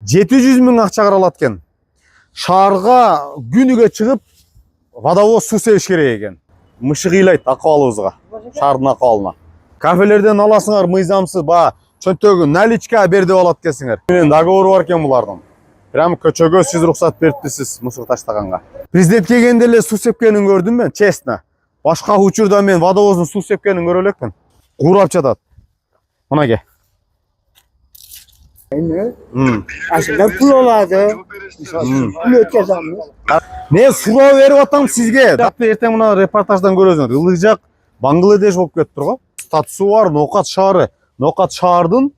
700 000 акча каралат экен. Шаарга күнүгө чыгып водовоз суу себиш керек экен. Мышы кыйлайт акыбалыбызга, шаардын акыбалына. Кафелерден аласыңар мыйзамсыз ба чөнтөгү наличка бер деп алат экенсиңер. Менин договору бар экен булардын. Прям көчөгө сиз уруксат бериптсиз мусор таштаганга. Президент келгенде эле суу сепкенин көрдүм мен, честно. Башка учурда мен водовоздун суу сепкенин көрө элекмин. Куурап жатат. Мынаке. Aslında pul oladı. Pul ötkezamız. Мен суроо берип атам сизге. Эртең мына репортаждан көрөсүңөр. Ылыжак Бангладеш болуп кетиптир го. Статусу бар Ноокат шаары. Ноокат шаардын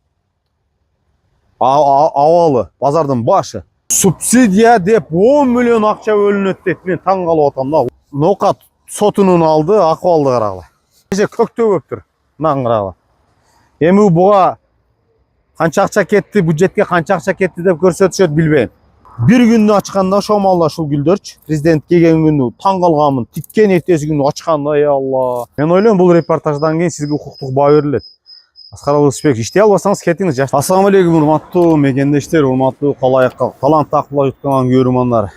абалы, базардын башы. Субсидия деп 10 миллион акча бөлүнөт дейт. Мен таң калып атам да. Ноокат сотунун алды, акыбалды карагыла. Эже көктөө көптүр. Мынаны карагыла. Эми буга канча акча кетти, бюджетке канча акча кетти деп көрсөтүшөт билбейм. Bir gününü açkanda şomallar şu güldürç. Prezident gelgen günü taң kalgamın. Titken ertesi günü açkanda ya Allah. Ben oylayım bu reportajdan keyin sizge hukuktuk bağ verilet. Asqar Алыбысбек, иштей албасаңыз кетиңиз. Ассаламу алейкум, урматтуу мекендештер, урматтуу талант такыла юткан көрөрмандар.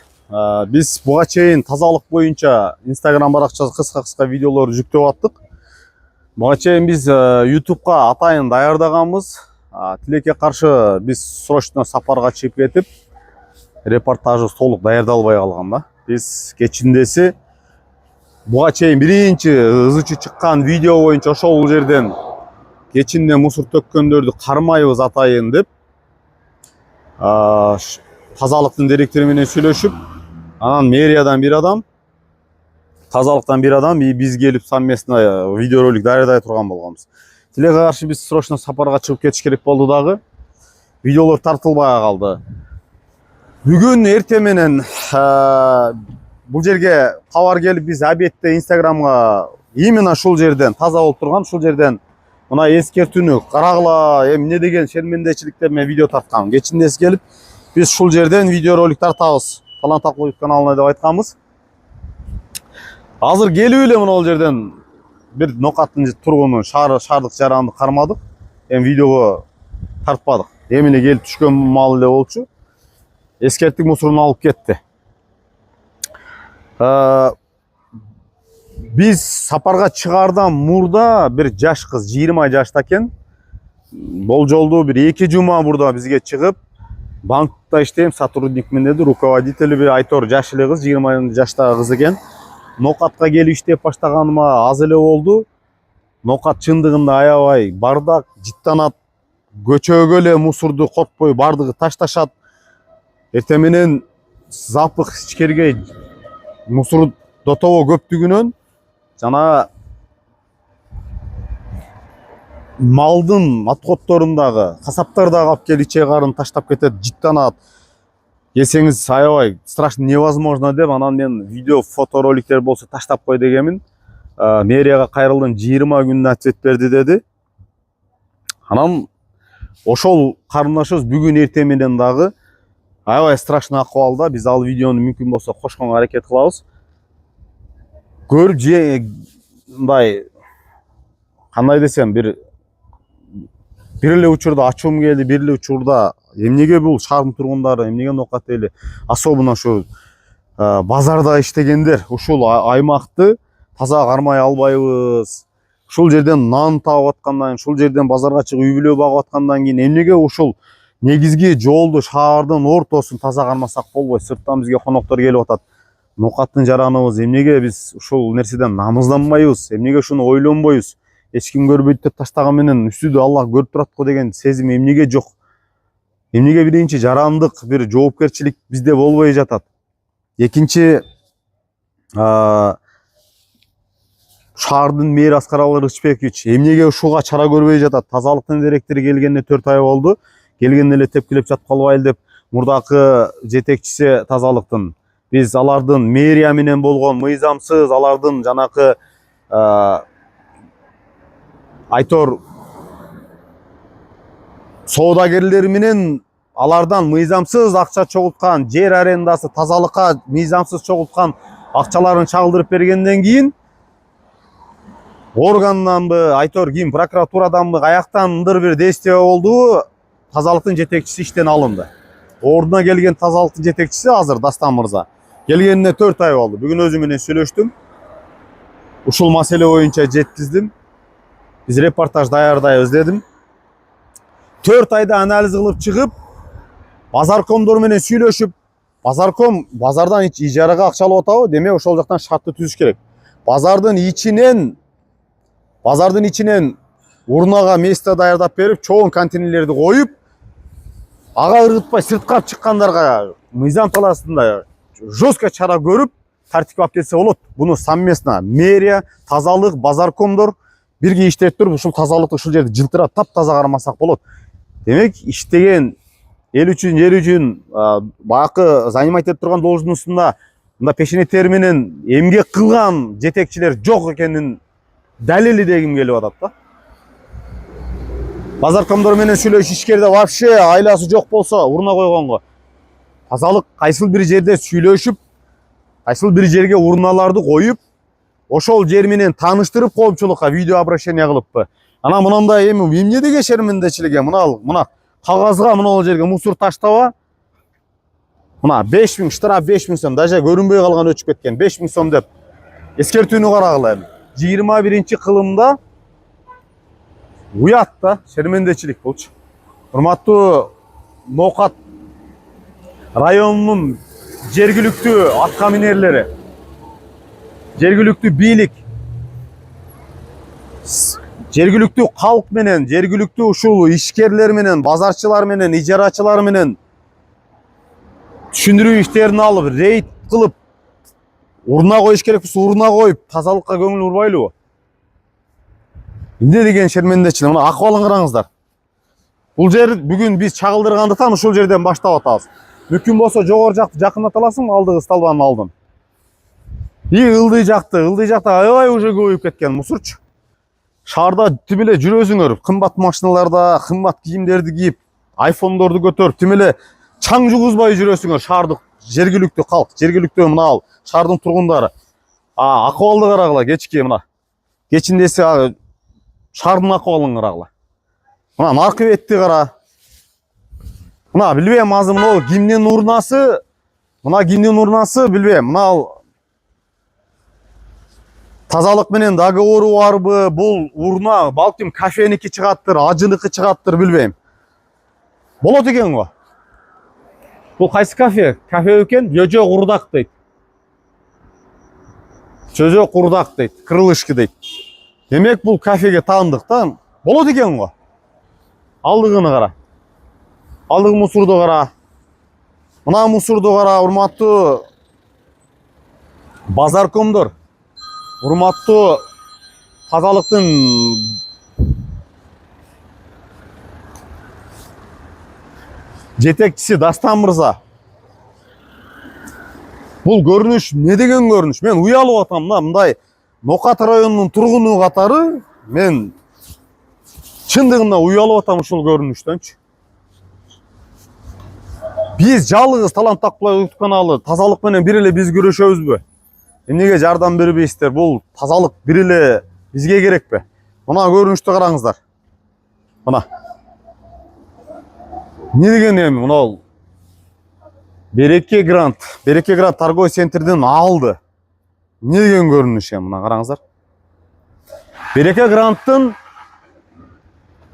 Биз буга чейин тазалык боюнча Instagram баракчасы кыска видеолор жүктөп аттык. Буга чейин биз YouTube'га атайын даярдаганбыз. Тилекке каршы биз срочно сапарга чыгып кетип, репортажы толук даярдалбай калган да. Биз кечиндеси буга чейин биринчи ызычы чыккан видео боюнча ошол жерден кечинде мусор төккөндөрдү кармайбыз атайын деп тазалыктын директору менен сүйлөшүп, анан мэриядан бир адам, тазалыктан бир адам биз келип совместно видеоролик даярдай турган болгонбуз. Тилекке каршы биз срочно сапарга чыгып кетиш керек болду дагы. Видеолор тартылбай калды. Бүгүн эртең менен бул жерге кабар келип, биз обедте Instagramга именно ушул жерден таза болуп турган, ушул жерден мына эскертүүнү карагыла, эмне деген шермендечиликтер мен видео тарткам. Кечиндеси келип, биз ушул жерден видеоролик тартабыз. Талант Такылбек каналына деп айтканбыз. Азыр келип эле мына бул жерден бир Ноокаттын тургуну шаардык жаранды кармадык. Эми видеого тартпадык. Эмне келип түшкөн мал эле болчу. Эскерттик мусорун алып кетти. Биз сапарга чыгардан мурда бир жаш кыз, 20 жашта экен. Болжолду бир 2 жума мурда бизге чыгып, банкта иштейм, сотрудникмин деди, руководители бир Айтор жаш эле кыз, 20 жаштагы кыз экен. Ноокатка келип иштеп баштаганыма аз эле болду. Ноокат чындыгында аябай бардак, жыттанат. Көчөгө эле мусорду коркпой бардыгы ташташат. Эртең менен запах ичкерге мусор дотобо көптүгүнөн жана малдын отходторундагы касаптардагы алып келип иче карын таштап кетет, жыттанат. Келсеңиз аябай страшно невозможно деп, анан мен видео, фотороликтер болсо таштап кой дегенмин. Мэрияга кайрылдым, 20 күн ответ берди деди. Анан ошол карындашыбыз бүгүн эртең менен дагы аябай страшно акыбалда. Биз ал видеону мүмкүн болсо кошконго аракет кылабыз. Көрүп же мындай кандай десем, бир эле учурда ачуум келди, бир эле учурда эмнеге бул шаардын тургундары, эмнеге Ноокат эли, особенно ушу базарда иштегендер ушул аймакты таза кармай албайбыз. Ушул жерден нан таап аткандан, ушул жерден базарга чыгып үй бүлө багып аткандан кийин эмнеге ушул негизги жолду, шаардын ортосун таза кармасак болбойт? Сырттан бизге коноктор келип атат. Ноокаттын жараныбыз, эмнеге биз ушул нерседен намызданбайбыз? Эмнеге ушуну ойлонбойбуз? Эч ким көрбөйт деп таштаган менен үстүдө Аллах көрүп турат го деген сезим эмнеге жок? Эмнеге биринчи жарандык бир жоопкерчилик бизде болбой жатат? Экинчи, шаардын мэри Аскар Алыбысбекович эмнеге ушуга чара көрбөй жатат? Тазалыктын директору келгенде 4 ай болду. Келгенде эле тепкилеп жаткалбайлы деп мурдакы жетекчиси тазалыктын, биз алардын мэрия менен болгон мыйзамсыз, алардын жанакы Айтор соодагерлери менен алардан мыйзамсыз акча чогулткан, жер арендасы, тазалыкка мыйзамсыз чогулткан акчаларын чагылдырып бергенден кийин органданбы, Айтор ким, прокуратураданбы, каяктандыр бир действие болду, тазалыктын жетекчиси иштен алынды. Ордуна келген тазалыктын жетекчиси азыр Дастан мырза. Келгенине 4 ай болду. Бүгүн өзү менен сүйлөштүм. Ушул маселе боюнча жеткиздим. Биз репортаж даярдайбыз дедим. 4 айда анализ кылып чыгып, базаркомдор менен сүйлөшүп, базарком базардан ижарага акча алып атабы, демек ошол жактан шартты түзүш керек. Базардын ичинен урнага место даярдап берип, чоң контейнерлерди коюп, ага ыргытпай сыртка чыккандарга мыйзам талаасында жестко чара көрүп, тартип алып келсе болот. Буну совместно мэрия, тазалык, базаркомдор бирге иштеп туруп, ушул тазалыкты ушул жерде жылтырап таптаза кармасак болот. Демек, иштеген эл үчүн, жер үчүн бакы занимать этип турган должностунда мында пешенеттери менен эмгек кылган жетекчилер жок экенин далили дегим келип атат да. Базаркомдор менен сүйлөшүш ишкерде вообще айласы жок болсо урна койгонго. Тазалык кайсыл бир жерде сүйлөшүп, кайсыл бир жерге урналарды коюп, ошол жер менен тааныштырып коомчулукка видео обращение кылыппы. Анан мындай эмне деген шермендечилик мына кагазга мына жерге мусор таштаба. Мына 5000 штраф 5000 сом, даже көрүнбөй калган өчүп кеткен 5000 сом деп эскертүүнү карагыла. 21-кылымда уят да, шермендечилик болчу. Урматтуу Ноокат районунун жергиликтүү атка минерлери, жергиликтүү бийлик, жергиликтүү калк менен, жергиликтүү ушул ишкерлер менен, базарчылар менен, ижарачылар менен түшүндүрүү иштерин алып, рейд кылып, урна коюш керек болсо урна коюп, тазалыкка көңүл бурбайлыбы? Эмне деген шермендечилик? Мына акыбалын караңыздар. Бул жер бүгүн биз чагылдыргандыктан ушул жерден баштап атабыз. Мүмкүн болсо жогору жакты жакындата аласың, алдыгы столбанын алдын. Ылдый жакта аябай уже көбөйүп кеткен мусорчу. Шаарда тим эле жүрөсүңөр, кымбат машиналарда, кымбат кийимдерди кийип, айфондорду көтөрүп, тим эле чаң жугузбай жүрөсүңөр. Шаардык жергиликтүү калк, жергиликтүү мына шаардын тургундары. Акыбалды карагыла кечки мына. Кечиндеси шаардын акыбалын карагыла. Мына наркы бетти кара. Мына билбейм азыр мына кимдин урнасы, билбейм. Мына тазалык менен договору барбы, бул урна балким кафеники чыгаттыр, ажыныкы чыгаттыр, билбейм. Болот экен го. Бул кайсы кафе? Кафе экен, Жожо Курдак дейт. Жожо Курдак дейт, Крылышки дейт. Демек бул кафеге таандык да. Болот экен го. Алдыгыны кара. Алдыгы мусорду кара. Мына мусорду кара, урматтуу базаркомдор. Урматтуу тазалыктын жетекчиси Дастан мырза. Бул көрүнүш не деген көрүнүш? Мен уялып атам да, мындай Ноокат районунун тургуну катары мен чындыгында уялып атам ушул көрүнүштөнчү. Биз жалгыз Талант Такбулай YouTube каналы тазалык менен бир эле биз күрөшөбүзбү? Эмнеге жардам бербейсиздер? Бул тазалык бир эле бизге керекпи? Мына көрүнүштү караңыздар. Мына. Не деген эми мына Береке Грант торговый центрден алды. Не деген көрүнүш эми мына караңыздар. Береке Гранттын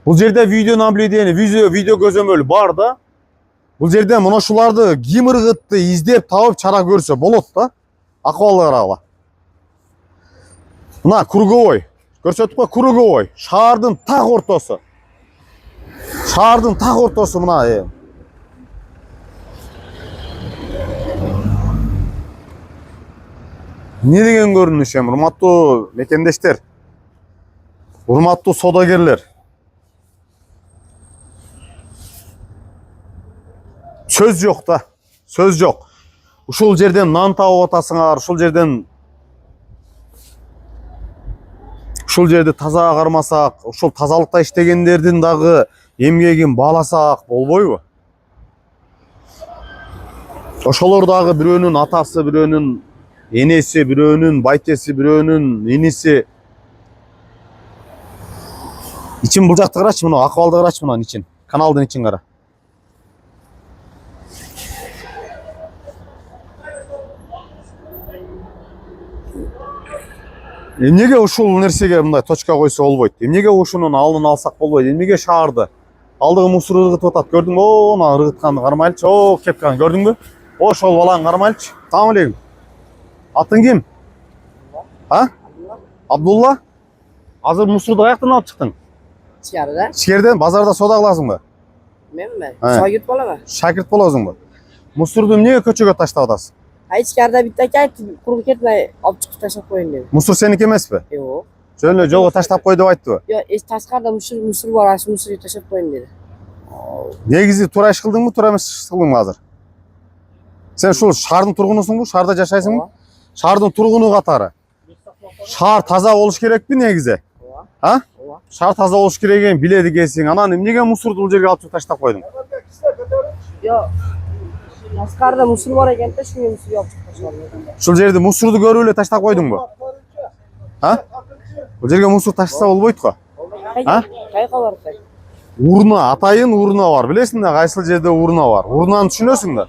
бул жерде видео наблюдение, видео көзөмөлү бар да. Бул жерде мына ушуларды ким ыргытты издеп табып чара көрсө болот да. Акыбалды карагыла. Мына круговой. Көрсөтүп кой, круговой. Шаардын так ортосу. Мына. Не деген көрүнүш эми, урматтуу мекендештер, урматтуу содагерлер. Сөз жок да, сөз жок. Ушул жерден нан табып атасыңар, ушул жерди таза кармасак, ушул тазалыкта иштегендердин дагы эмгегин бааласак болбойбу? Ошолор дагы бирөөнүн атасы, бирөөнүн энеси, бирөөнүн байтеси, бирөөнүн иниси. Ичин бул жакты карачы, мына акыбалды карачы, мына ичин. Каналдын ичин кара. Эмнеге ушул нерсеге мындай точка койсо болбойт? Эмнеге ушунун алдын алсак болбойт? Эмнеге шаарды? Алдыгы мусор ыргытып атат. Көрдүңбү? О, ана ыргытканды кармайлычы. О, кепканы көрдүңбү? Ошол баланы кармайлычы. Салам алейкум. Атың ким? А? Абдулла? Азыр мусорду каяктан алып чыктың? İçeride. Ичкерден базарда соода кыласыңбы? Ben mi? He. Şagird bolamı? Шакирт болосуңбу? Мусорду эмнеге көчөгө таштап атасың? Ha içeride bitti ki kurup ketmey alıp çıkıp taşıp koyun dedi. Мусор сеники эмеспи? Yok. Жөн эле жолго таштап кой деп айтты. Yok taşkarda mısır var aşı mısırı taşıp koyun dedi. Негизи туура иш кылдыңбы, туура эмес иш кылдыңбы азыр? Сен ушул шаардын тургунусуңбу? Шаарда жашайсыңбы? Шаардын тургуну катары. Шаар таза болуш керекпи негизи? А? Шаар таза болуш керек экенин билет экенсиң. Анан эмнеге мусорду бул жерге алып чыгып таштап койдуң? Yok. Taşkarda mısır var eken de şunu mısır alıp çıkıp taşıp Ушул жерде мусорду көрүп эле таштап койдуңбу? А? Бул жерге мусор таштаса болбойт го. Ha? Kayka var tek. Урна, атайын урна бар. Билесиң да, кайсыл жерде урна бар. Урнаны түшүнөсүң да.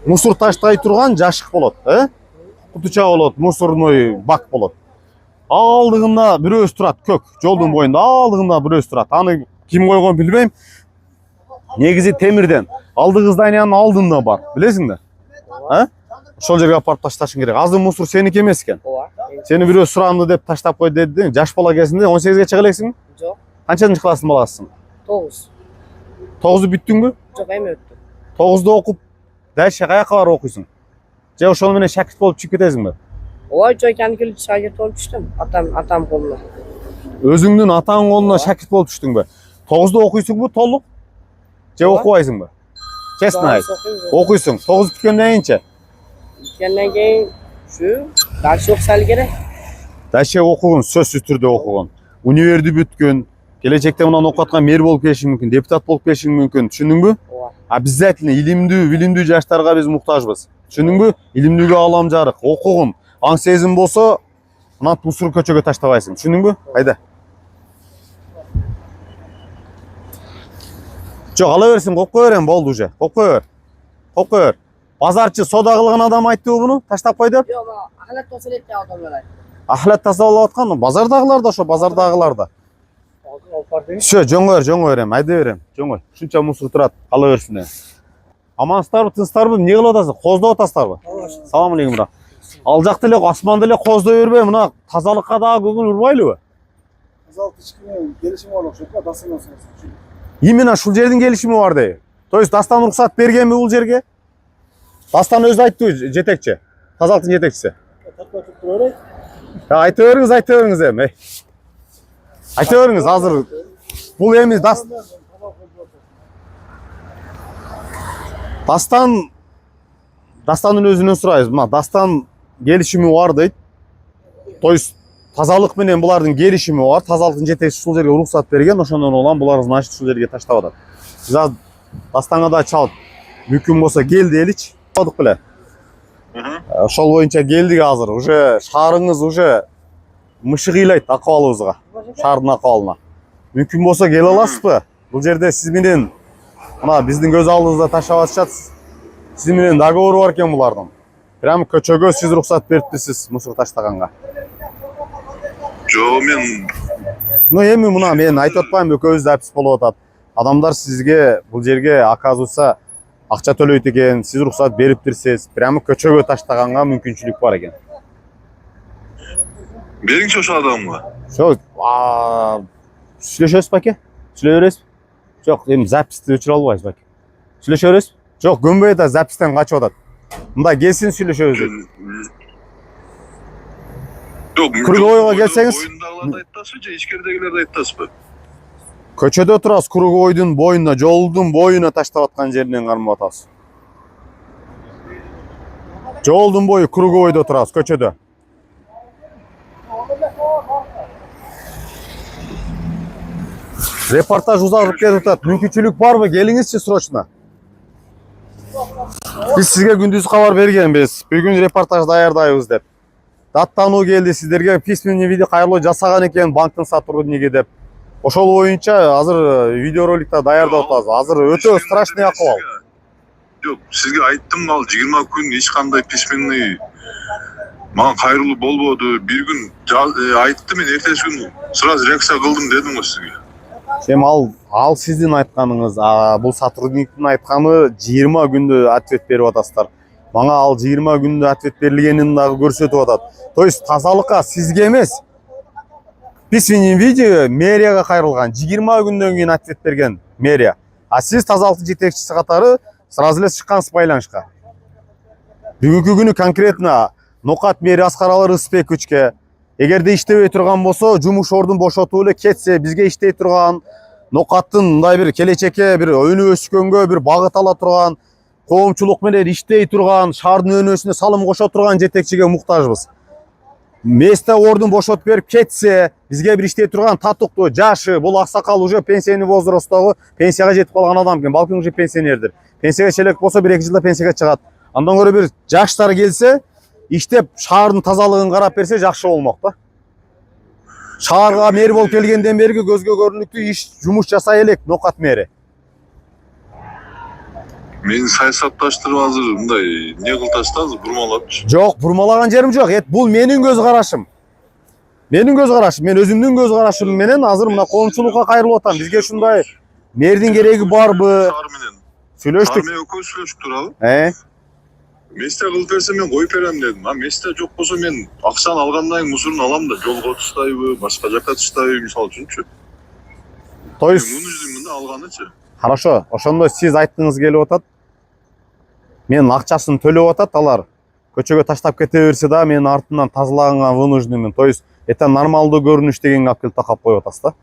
Мусор таштай турган жашык болот, Кутуча болот, мусорной бак болот. Алдыгында бирөөсү турат, көк, жолдун боюнда алдыгында бирөөсү турат. Аны ким койгон билбейм. Негизи темирден. Алдыгы зданиянын алдында бар. Билесиң да? Ошол жерге апарып ташташың керек. Азыр мусор сеники эмес экен. Ova. Сени бирөө суранды деп таштап кой деди. Жаш бала кезинде 18ге чыга элексиңби? Yok. Канчанчы класстын баласысың? 9. 9'u бүттүңбү? Yok эми өттүм. 9'da окуп, дальше каяка барып окуйсуң? Же ошол менен шакирт болуп чыгып кетесиңби? Ova joyken келип şagird olup düştüm. Atam koluna. Өзүңдүн атаң колуна шакирт болуп түштүңбү? 9'da окуйсуңбу толук? Же окубайсыңбы? Честно айт. Окуйсуң. 9 бүткөндөн кийинчи? Bitkenden keyin şu ders okusal gerek. Дальше окугун, сөзсүз түрдө окугун. Универди бүткөн, келечекте мындан окуп аткан мэр болуп келишиң мүмкүн, депутат болуп келишиң мүмкүн. Түшүндүңбү? Ova. Обязательно билимдүү жаштарга биз муктажбыз. Түшүндүңбү? Илимдүүгө алам жарык, окугун. Аң сезим болсо, анан мусор көчөгө таштабайсың. Түшүндүңбү? Кайда? Жок, ала берсин, коюп кой берем, болду уже. Коюп кой бер. Коюп кой бер. Базарчы соода кылган адам айтты буну, таштап кой деп. Yok ama ahlak olsa etki adamlar. Ахлет таза болуп аткан, базардагылар да ошо базардагылар да. Все, жоңой берем, айда берем. Жоңой. Ушунча мусор турат, ала берсин. Амансыздарбы, тынчсыздарбы? Эмне кылып атасыз? Коздоп атасыздарбы? Салам алейкум, бра. Ал жакта эле асманды эле коздой бербей, мына тазалыкка дагы көңүл урбайлыбы? Тазалык ичкине келишим бар окшойт да, дастан окшойт. Именно ушул жердин келишими бар дейби. То есть дастан уруксат бергенби бул жерге? Дастан өзү айтты, жетекчи. Тазалыктын жетекчиси. Тартып тура берейт. Айта бериңиз эми. Айта бериңиз, азыр бул эми Дастандын өзүнөн сурайбыз. Мына Дастан келишими бар дейт. То есть тазалык менен булардын келишими бар. Тазалыктын жетекчиси ушул жерге уруксат берген, ошондон улам булар значит ушул жерге таштап атат. Биз азыр Дастанга да чалып, мүмкүн болсо кел дейличи. Алдык беле. Ошол боюнча келдик азыр. Уже шаарыңыз уже мышыгыйлайт акыбалыбызга. Шаардын акыбалына. Мүмкүн болсо келе аласызбы? Бул жерде сиз менен мына биздин көз алдыбызда таштап атышат. Сиз менен договор бар экен булардын. Прямо көчөгө сиз уруксат бериптирсиз мусор таштаганга. Жок, мен Эми мына мен айтып атпаймынбы, көз запись болуп атат. Адамдар сизге бул жерге оказывается акча төлөйт экен, сиз уруксат бериптирсиз. Прямо көчөгө таштаганга мүмкүнчүлүк бар экен. бериңчи ошол адамга. Жок, сүйлөшөбүз баке? Сүйлөй бересизби? Жок, эми записти өчүрө албайбыз баке. Сүйлөшө бересизби? Жок, көнбөй да запистен качып атат. Мында келсин сүйлөшөбүз дейт. Жок, Круговойго келсеңиз. Боюндагыларды айтасызбы же ичкеридегилерди айтасызбы? Көчөдө турабыз, Круговойдун боюнда, жолдун боюна таштап аткан жеринен кармап атабыз. Жолдун бою Круговойдо турабыз, көчөдө. Репортаж узарып кетип атат. Мүмкүнчүлүк барбы? Келиңизчи срочно. Биз сизге күндүз кабар бергенбиз. Бүгүн репортаж даярдайбыз деп. Даттануу келди сиздерге, письменный виде кайрылуу жасаган экен банктын сотрудниги деп. Ошол боюнча азыр видеороликти даярдап атабыз. Азыр өтө страшный акыбал. Жок, сизге айттым ал 20 күн эч кандай письменный Bana hayırlı bolbodu. Bir gün aytты men ertesi gün сразу реакция кылдым дедим го сизге. Сем ал сиздин айтканыңыз, бул сотрудниктин айтканы 20 күндө ответ берип атасыздар. Мага ал 20 күндө ответ берилгенин дагы көрсөтүп атат. То есть тазалыкка сизге эмес, письменный видео мэрияга кайрылган. 20 күндөн кийин ответ берген мэрия. А сиз тазалыктын жетекчиси катары сразу эле чыккансыз байланышка. Бүгүнкү күнү конкретно Нокат мэри Аскаралы Рысбековичке эгерде иштебей турган болсо, жумуш ордун бошотуп эле кетсе, бизге иштей турган, Нокаттын мындай бир келечекке бир өнү өскөнгө бир багыт ала турган, коомчулук менен иштей турган, шаардын өнөсүнө салым кошо турган жетекчиге муктажбыз. Месте ордун бошотуп берип кетсе, бизге бир иштей турган татыктуу, жашы, бул аксакал уже пенсионный возрасттагы, пенсияга жетип калган адам экен, балким уже пенсионердир. Пенсияга челек болсо 1-2 жылда пенсияга чыгат. Андан көрө бир жаштар келсе, иштеп шаардын тазалыгын карап берсе жакшы болмок да. Шаарга мэр болуп келгенден берги көзгө көрүнүктүү иш, жумуш жасай элек Нокат мэри. Мен саясатташтырып азыр мындай не кылташтасыз, бурмалапчы. Жок, бурмалаган жерим жок. Бул менин көз карашым. Менин көз карашым, мен өзүмдүн көз карашым менен азыр мына коомчулукка кайрылып атам. Бизге ушундай мэрдин кереги барбы? Сүйлөштүк. Мен экөө сүйлөшүп туралы. Месте кылып берсе мен коюп берем дедим. А месте жок болсо мен акчаны алгандан кийин мусорун алам да, жолго таштайбы, башка жака таштайбы, мисалы үчүнчү. То есть мында алганычы. Хорошо, ошондо сиз айткыңыз келип атат. Мен акчасын төлөп атат, алар көчөгө таштап кете берсе да, мен артынан тазалаганга вынужденмин. То есть это нормалдуу көрүнүш дегенге алып келип такап коюп атасыз да.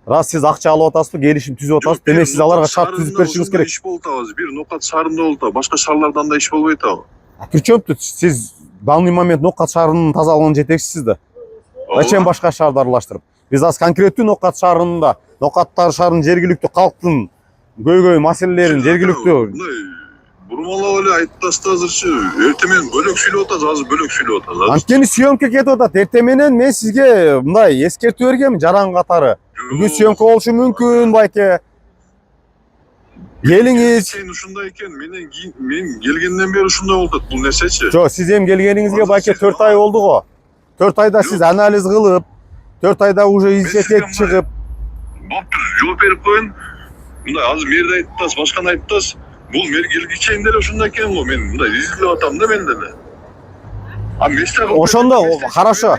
Раз сиз акча алып атасызбы, келишим түзүп атасыз, демек сиз аларга шарт түзүп беришиңиз керек. Иш болуп атабыз. Бир Нокат шаарында болуп атабы, башка шаарлардан да иш болбой атабы. Причем тут сиз данный момент Нокат шаарынын тазалыгынын жетекчисиз да. Зачем башка шаарды аралаштырып? Биз аз конкреттүү Нокат шаарында, Нокаттар шаарынын жергиликтүү калктын көйгөй маселелерин жергиликтүү бурмалап эле айтып таштазырчы. Эртең менен бөлөк сүйлөп атасыз, азыр бөлөк сүйлөп атасыз. Анткени съемка кетип атат. Эртең менен мен сизге мындай эскертүү бергем, жаран катары. Бүгүн съемка болушу мүмкүн, байке. Келиңиз. Сен ушундай экен, мен келгенден бери ушундай болуп атат. Бул нерсечи? Жок, сиз эми келгениңизге байке 4 ай болду го. 4 айда сиз анализ кылып, 4 айда уже изчекет чыгып. Боптур, жооп берип коюн. Мындай азыр мэрди айтып атасыз, башканы айтып атасыз. Бул мэр келгичейин деле ушундай экен го. Мен мындай изилдеп атам да мен деле. А месте Ошондо хорошо.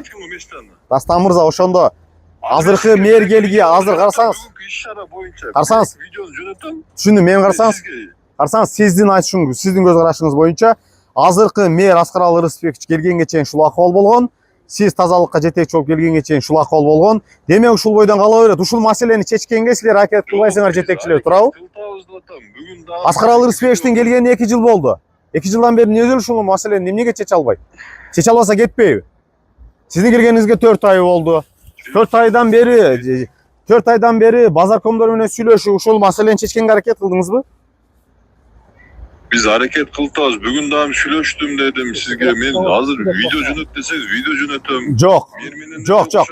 Дастан мырза, ошондо азыркы мэр келги, азыр карасаңыз. Карасаңыз. Видеону жөнөтөм. Түшүндүм, мен карасаңыз. Карасаңыз, сиздин айтышыңыз, сиздин көз карашыңыз боюнча азыркы мэр Аскаралы Рысбекович келгенге чейин ушул акыбал болгон. Сиз тазалыкка жетекчи болуп келгенге чейин ушул акыбал болгон. Демек ушул бойдон кала берет. Ушул маселени чечкенге силер аракет кылбайсыңар жетекчилер, туурабы? Аскаралы Рысбековичтин келгенине 2 жыл болду. 2 жылдан бери эмне ушул маселени эмнеге чече албайт? Чече албаса кетпейби? Сиздин келгениңизге 4 ай болду. 4 айдан бери базаркомдор менен сүйлөшүп ушул маселени чечкенге аракет кылдыңызбы? Биз аракет кылып атабыз. Бүгүн дагы сүйлөштүм дедим сизге. Мен азыр видео жөнөт десеңиз, видео жөнөтөм. Жок.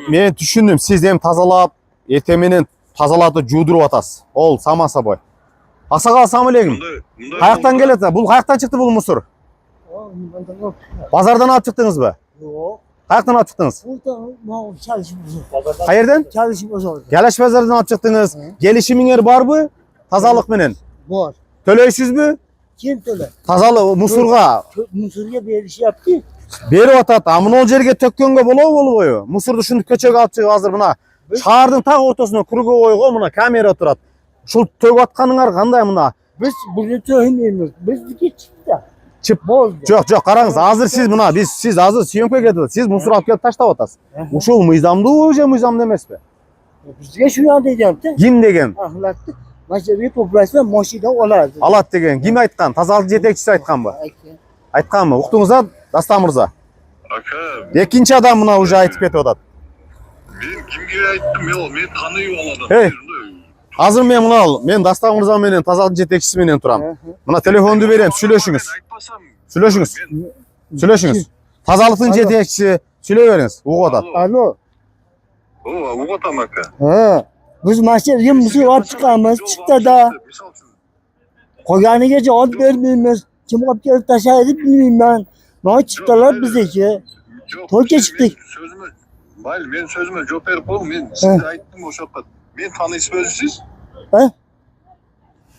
Мен түшүндүм. Сиз эми тазалап, эртең менен тазалатып жуудуруп атасыз. Ол сама собой. Аксакал, ассалам алейкум. Каяктан келет? Бул каяктан чыкты бул мусор? Базардан алып чыктыңызбы? Yok. Каяктан алып чыктыңыз? Burada çalışım bozuldu. Каерден? Çalışım bozuldu. Келеш базардан алып чыктыңыз. Келишимиңер барбы? Тазалык менен. Var. Төлөйсүзбү? Kim töle? Тазалык мусорга Mısır'a bir iş yaptı. берип атат. А мына жерге төккөнгө болобу? Мусорду ушинтип көчөгө алып чыгып азыр мына шаардын так ортосуна круговойго мына камера турат. Ушул төгүп атканыңар кандай мына? Biz bunu töhmeyemiyoruz. Bizdeki çıktı. Чып. Bozdu. Жок, караңыз, азыр сиз мына сиз азыр съемкага кетип, сиз мусор алып келип таштап атасыз. Ушул мыйзамдуу же мыйзамдуу эмеспи? Bizge şu anda yaptı. Ким деген? Ahlaktı. Başarıyı toplarsa maşine olardı. Алат деген. Ким айткан? Тазалык жетекчиси айтканбы? Айтканбы? Уктуңуз, Дастан мырза. Ака, Экинчи адам мына уже айтып кетип атат. мен кимге айттым? Мен таныйм ал адамды. Эй, азыр мен мен Дастан мырза менен тазалык жетекчиси менен турам. Мына телефонду берем, сүйлөшүңүз. Сүйлөшүңүз. Тазалыктын жетекчиси сүйлөй бериңиз. Угуп атат. Alo. О, угатам ака. He. Biz maşine mısır alıp çıkarmaz. Çıktı da. Koyanı gece alıp vermeyimiz. Kim alıp gelip taşıydı bilmiyorum ben. Ne çıktılar bizdeki. Yok, Toyga çıktık. Sözüme, mayli men sözüme жооп берип койдум. Men sizге айттым ошол жакка. Men таанысызбы siz?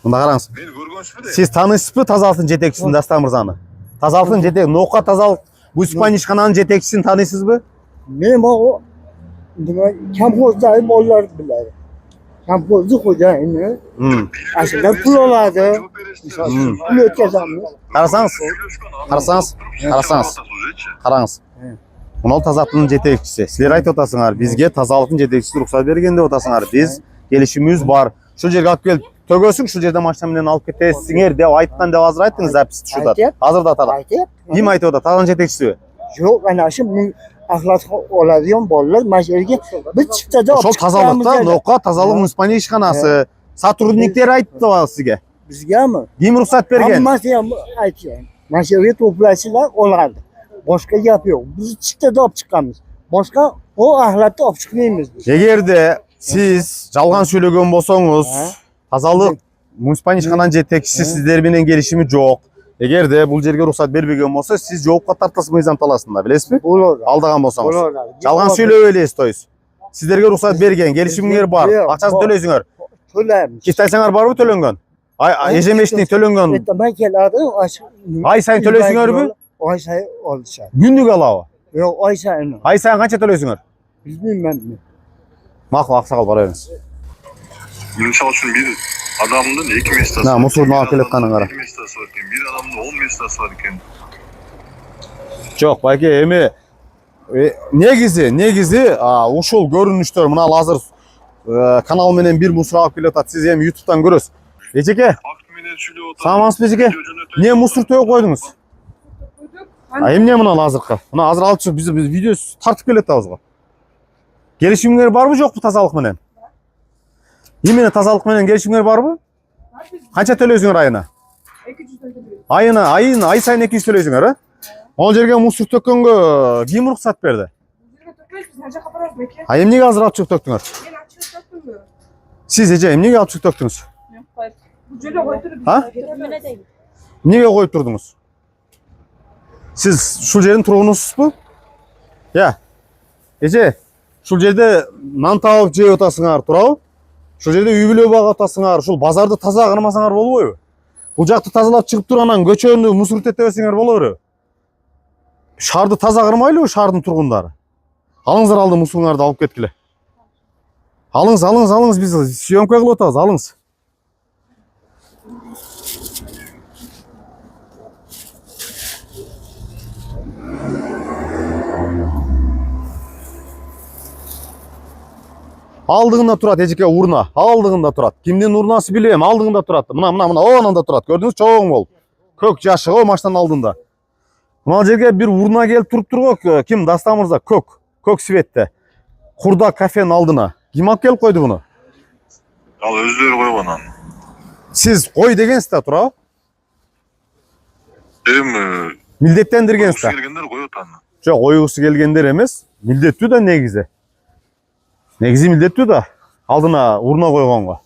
Мында караңыз. Мени көргөнсүзбү де? Siz tanıysызбы тазалыктын жетекчисин Дастан мырзаны? Тазалыктын жетек, Нока тазалык bu İspanya işxananın жетекчисин tanıysızбы? Benim o kampozdayım onlar bilir. Kampozlu hocayını. Aslında pul oladı. Pul ötkezemiz. Қарасаңыз, қараңыз. Мынау тазалықтың жетекчisi. Силер айтып атасыңар, бизге тазалықтың жетекчisi рұқсат берген деп атасыңар. Биз келишимибиз бар. Шул жерге алып келип төгөсүң, шул жерде машина менен алып кетесиңер деп айткан деп азыр айттыңыз, запись түшүп атат. Азыр да тарап. Ким айтып атат? Тазалықтың жетекчиси. Yok ana şimdi ahlak oladigan bolalar mashalarga biz chiptada Ошол тазалыкта Нока тазалык муниципалдык ишканасы сотрудниктери айтты сизге. bizgami? Ким рұқсат берген? Hammasi ham aytgan. Mashalarga to'plasizlar olgandi. Boshqa gap yo'q. Biz chiptada olib chiqamiz. Boshqa o ahlatda olib chiqmaymiz biz. Эгерде сиз жалган сүйлөгөн болсоңуз, тазалык муниципалдык ишкананын жетекчиси сиздер менен келишими жок. Эгерде бул жерге уруксат бербеген болсо, сиз жоопко тартасыз мыйзам талаасында, билесизби? Bo'ladi. Алдаган болсоңуз. Bo'ladi. Жалган сүйлөп элес, то есть. Сиздерге уруксат берген, келишимиңер бар, акчасын төлөйсүңөр. To'laymiz. Китайсаңар барбы төлөнгөн? Ежемесячный төлөнгөн. Ertaman keladi, Ай сайын төлөйсүңөрбү? Oy sayı olacak. Күндүк алабы? Yok oy sayını. Ай сайын канча төлөйсүңөр? Bilmiyorum. Макул, аксакал бара бериңиз. Misal үшін bir adamın 2 местасы. На, мусордун алып келатканын кара. 2 местасы бар екен. Bir adamın 10 местасы бар екен. Жок, байке, эми негизи ушул көрүнүштөр мына азыр канал менен бир мусор алып келип атат. Сиз эми YouTube'дан көрөсүз. Эжеке, Факт менен сүйлөп отыр. саламатсызбы эжеке? Эмне мусор төгүп койдуңуз? Эмне мына азыркы? Мына азыр алып чыгып биз видео тартып келет атабызго. Келишимиңер барбы жокпу тазалык менен? Именно тазалык менен келишимиңер барбы? Канча төлөйсүңөр айына? 200 төлөйбүз. Ай сайын 200 төлөйсүңөр, а? Ол жерге мусор төккөнгө ким уруксат берди? Бизге төкпөйбүз, мына жака барабыз беке. Эмнеге азыр алып чыгып төктүңөр? Мен ачып төктүмбү? Сиз эже эмнеге алып чыгып төктүңүз? Мен коюп. Бул жолу коюп туруп. А? Эмнеге коюп турдуңуз? Сиз ушул жердин тургунусузбу? Я. Эже, ушул жерде нан табып жеп атасыңар, туурабы? Ушул жерде үй бүлө багып атасыңар, ушул базарды таза кырмасаңар болбойбу? Бул жакты тазалап чыгып турганан көчөнү мусор тетебесеңер боло береби? Шаарды таза кырмайлыбы шаардын тургундары? Алыңыздар алды мусоруңарды алып кеткиле. Алыңыз, биз съемка кылып атабыз, алыңыз. Алдыгында турат эжеке урна, алдыгында турат. Кимдин урнасы билем, алдыгында турат. Мына, ананда турат. Көрдүңүз, чоң болуп. Көк жашы го машинанын алдында. Мына жерге бир урна келип туруптур. Ким? Дастан мырза, көк светте. Курда кафенин алдына. Ким алып келип койду буну? Ал өздөрү койгон аны. Сиз кой дегенсиз да, туурабы? Эми Милдеттендиргенсиз да. келгендер коет аны. Жок, ойгусу келгендер эмес. Милдеттүү да негизи. Негизи милдеттүү да. Алдына урна койгонго.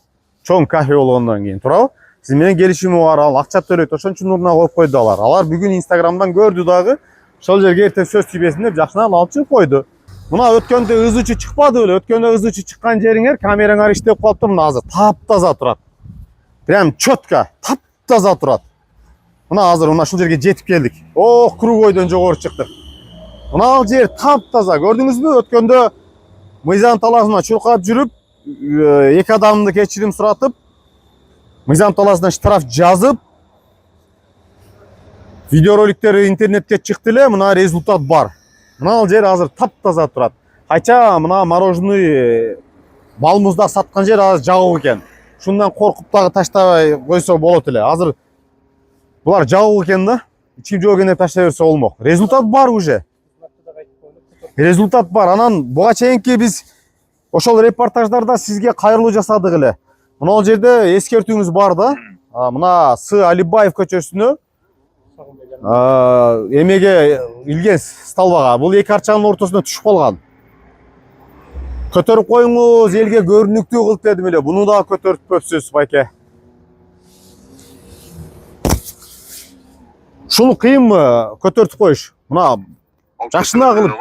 Чоң кафе болгондон кийин, туурабы? Сиз менен келишими бар, ал акча төлөйт, ошон үчүн урна коюп койду алар. Алар бүгүн Instagramдан көрдү дагы, ошол жерге эртең сөз тийбесин деп жакшынан алып чыгып койду. Мына өткөндө ызычы чыкпады беле? Өткөндө ызычы чыккан жериңер камераңар иштеп калыптыр, мына азыр таптаза турат. Прям чётко, таптаза турат. Мына азыр ушул жерге жетип келдик. Кругойдон жогору чыктык. Мына ал жер таптаза, көрдүңүзбү? Өткөндө мыйзам талаасына чуркап жүрүп, эки адамды кечирим суратып, мыйзам талаасынан штраф жазып, видеороликтери интернетке чыкты эле, мына результат бар. Мына ал жер азыр таптаза турат. Кайча мына мороженый балмуздак саткан жер азыр жабык экен. Шундан коркуп дагы таштабай койсо болот эле. Азыр булар жабык экен да. Ичим жок экен деп таштай берсе болмок. Результат бар уже. Результат бар. Анан буга чейинки биз ошол репортаждарда сизге кайрылуу жасадык эле. Мына ал жерде эскертүүңүз бар да. Мына С. Алибаев көчөсүнө эмеге илген столбага. Бул эки арчанын ортосуна түшүп калган. Көтөрүп коюңуз, элге көрүнүктүү кылып дедим эле. Буну да көтөрүппөпсүз, байке. Ушуну кыйынбы көтөртүп коюш? Мына жакшына кылып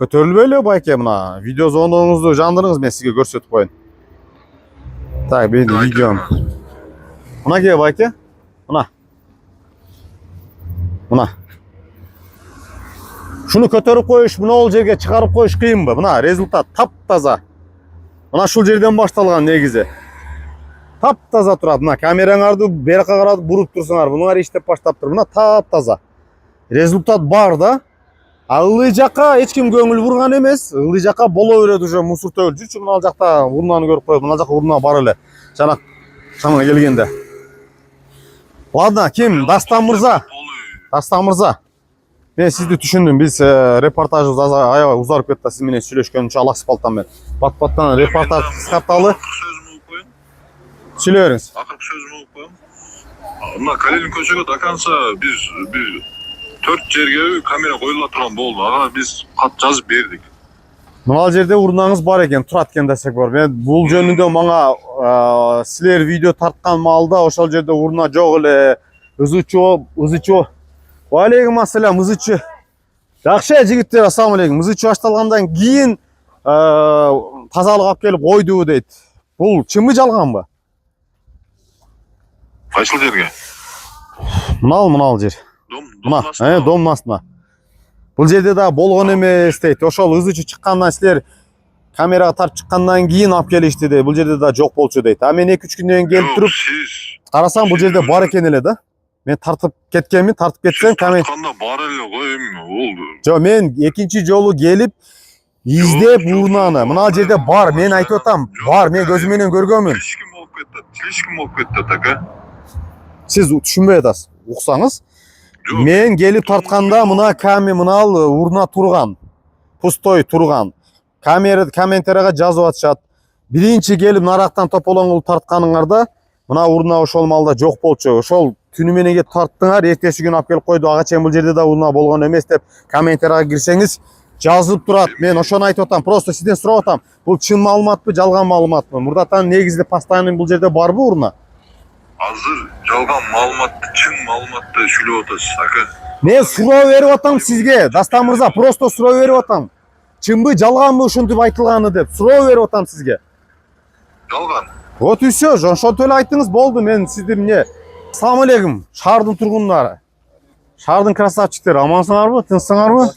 көтөрүлбөйлү байке, мына видео звоногуңузду жандырыңыз, мен сизге көрсөтүп коеюн. Так, менин видеом. Мына ке байке. Мына. Мына. Шуну көтөрүп коюш, могул жерге чыгарып коюш кыйынбы? Мына результат таптаза. Мына ушул жерден башталган негизи. Таптаза турат. Мына камераңарды бери жака каратып буруп турсуңар. Мунуңар иштеп баштаптыр. Мына таптаза. Результат бар да. Ылдый жака эч ким көңүл бурган эмес. Ылдый жака боло берет уже мусор төгүл. Жүрчү мына жакта урнаны көрүп коет. Мына жака урнага бар эле. Жанак шамга келгенде. Ладно, ким? Дастан мырза. Дастан мырза. Мен сизди түшүндүм. Биз репортажыбыз аябай узарып кетти. Сиз менен сүйлөшкөн үчүн алак спалтан мен. Бат-баттан репортаж кыскарталы. Сүйлөй бериңиз. Акыркы сөзүмө окуп коем. Мына Калинин көчөгө до конца биз 4 жерге камера коюла турган болду. Ага биз кат жазып бердик. Мына жерде урнаңыз бар экен, турат экен десек бар. Мен бул жөнүндө мага силер видео тарткан маалда ошол жерде урна жок эле. Ызычу. Ва алейкум ассалам, ызычу. Жакшы жигиттер, ассаламу алейкум. Ызычу башталгандан кийин тазалык алып келип койду дейт. Бул чынбы жалганбы? Кайсыл жерге? Мынал жер. Мына, домдун астына. Бул жерде да болгон эмес дейт. Ошол ызычу чыккандан силер камерага тартып чыккандан кийин алып келишти дейт. Бул жерде да жок болчу дейт. А мен 2-3 күндөн кийин келип туруп карасам бул жерде бар экен эле да. Мен тартып кеткенмин, тартып кетсем камера бар эле го эми болду. Жок, мен экинчи жолу келип издеп урнаны. Мына жерде бар, мен айтып атам, бар, мен көзүм менен көргөнмүн. Чилишким болуп кетти, така. Сиз түшүнбөй атасыз. Уксаңыз, мен келип тартканда мына мынал урна турган. Пустой турган. Комментарийга жазып атышат. Биринчи келип нарактан тополоң кылып тартканыңарда мына урна ошол маалда жок болчу. Ошол түнү менен келип тарттыңар, эртеси күнү алып келип койду. Ага чейин бул жерде да урна болгон эмес деп комментарийга кирсеңиз жазып турат. Мен ошону айтып атам. Просто сизден сурап атам. Бул чын маалыматпы, жалган маалыматпы? Мурдатан негизде постоянный бул жерде барбы урна? Азыр жалган маалыматты, чын маалыматты сүйлөп атасыз, ака. Мен суроо берип атам сизге. Дастан мырза, просто суроо берип атам. Чынбы, жалганбы ушинтип айтылганы деп суроо берип атам сизге. Жалган. Вот и все, ошентип эле айттыңыз, болду. Мен сизди эмне? Ассаламу алейкум, шаардын тургундары. Шаардын красавчиктери, амансыңарбы, тынчсыңарбы?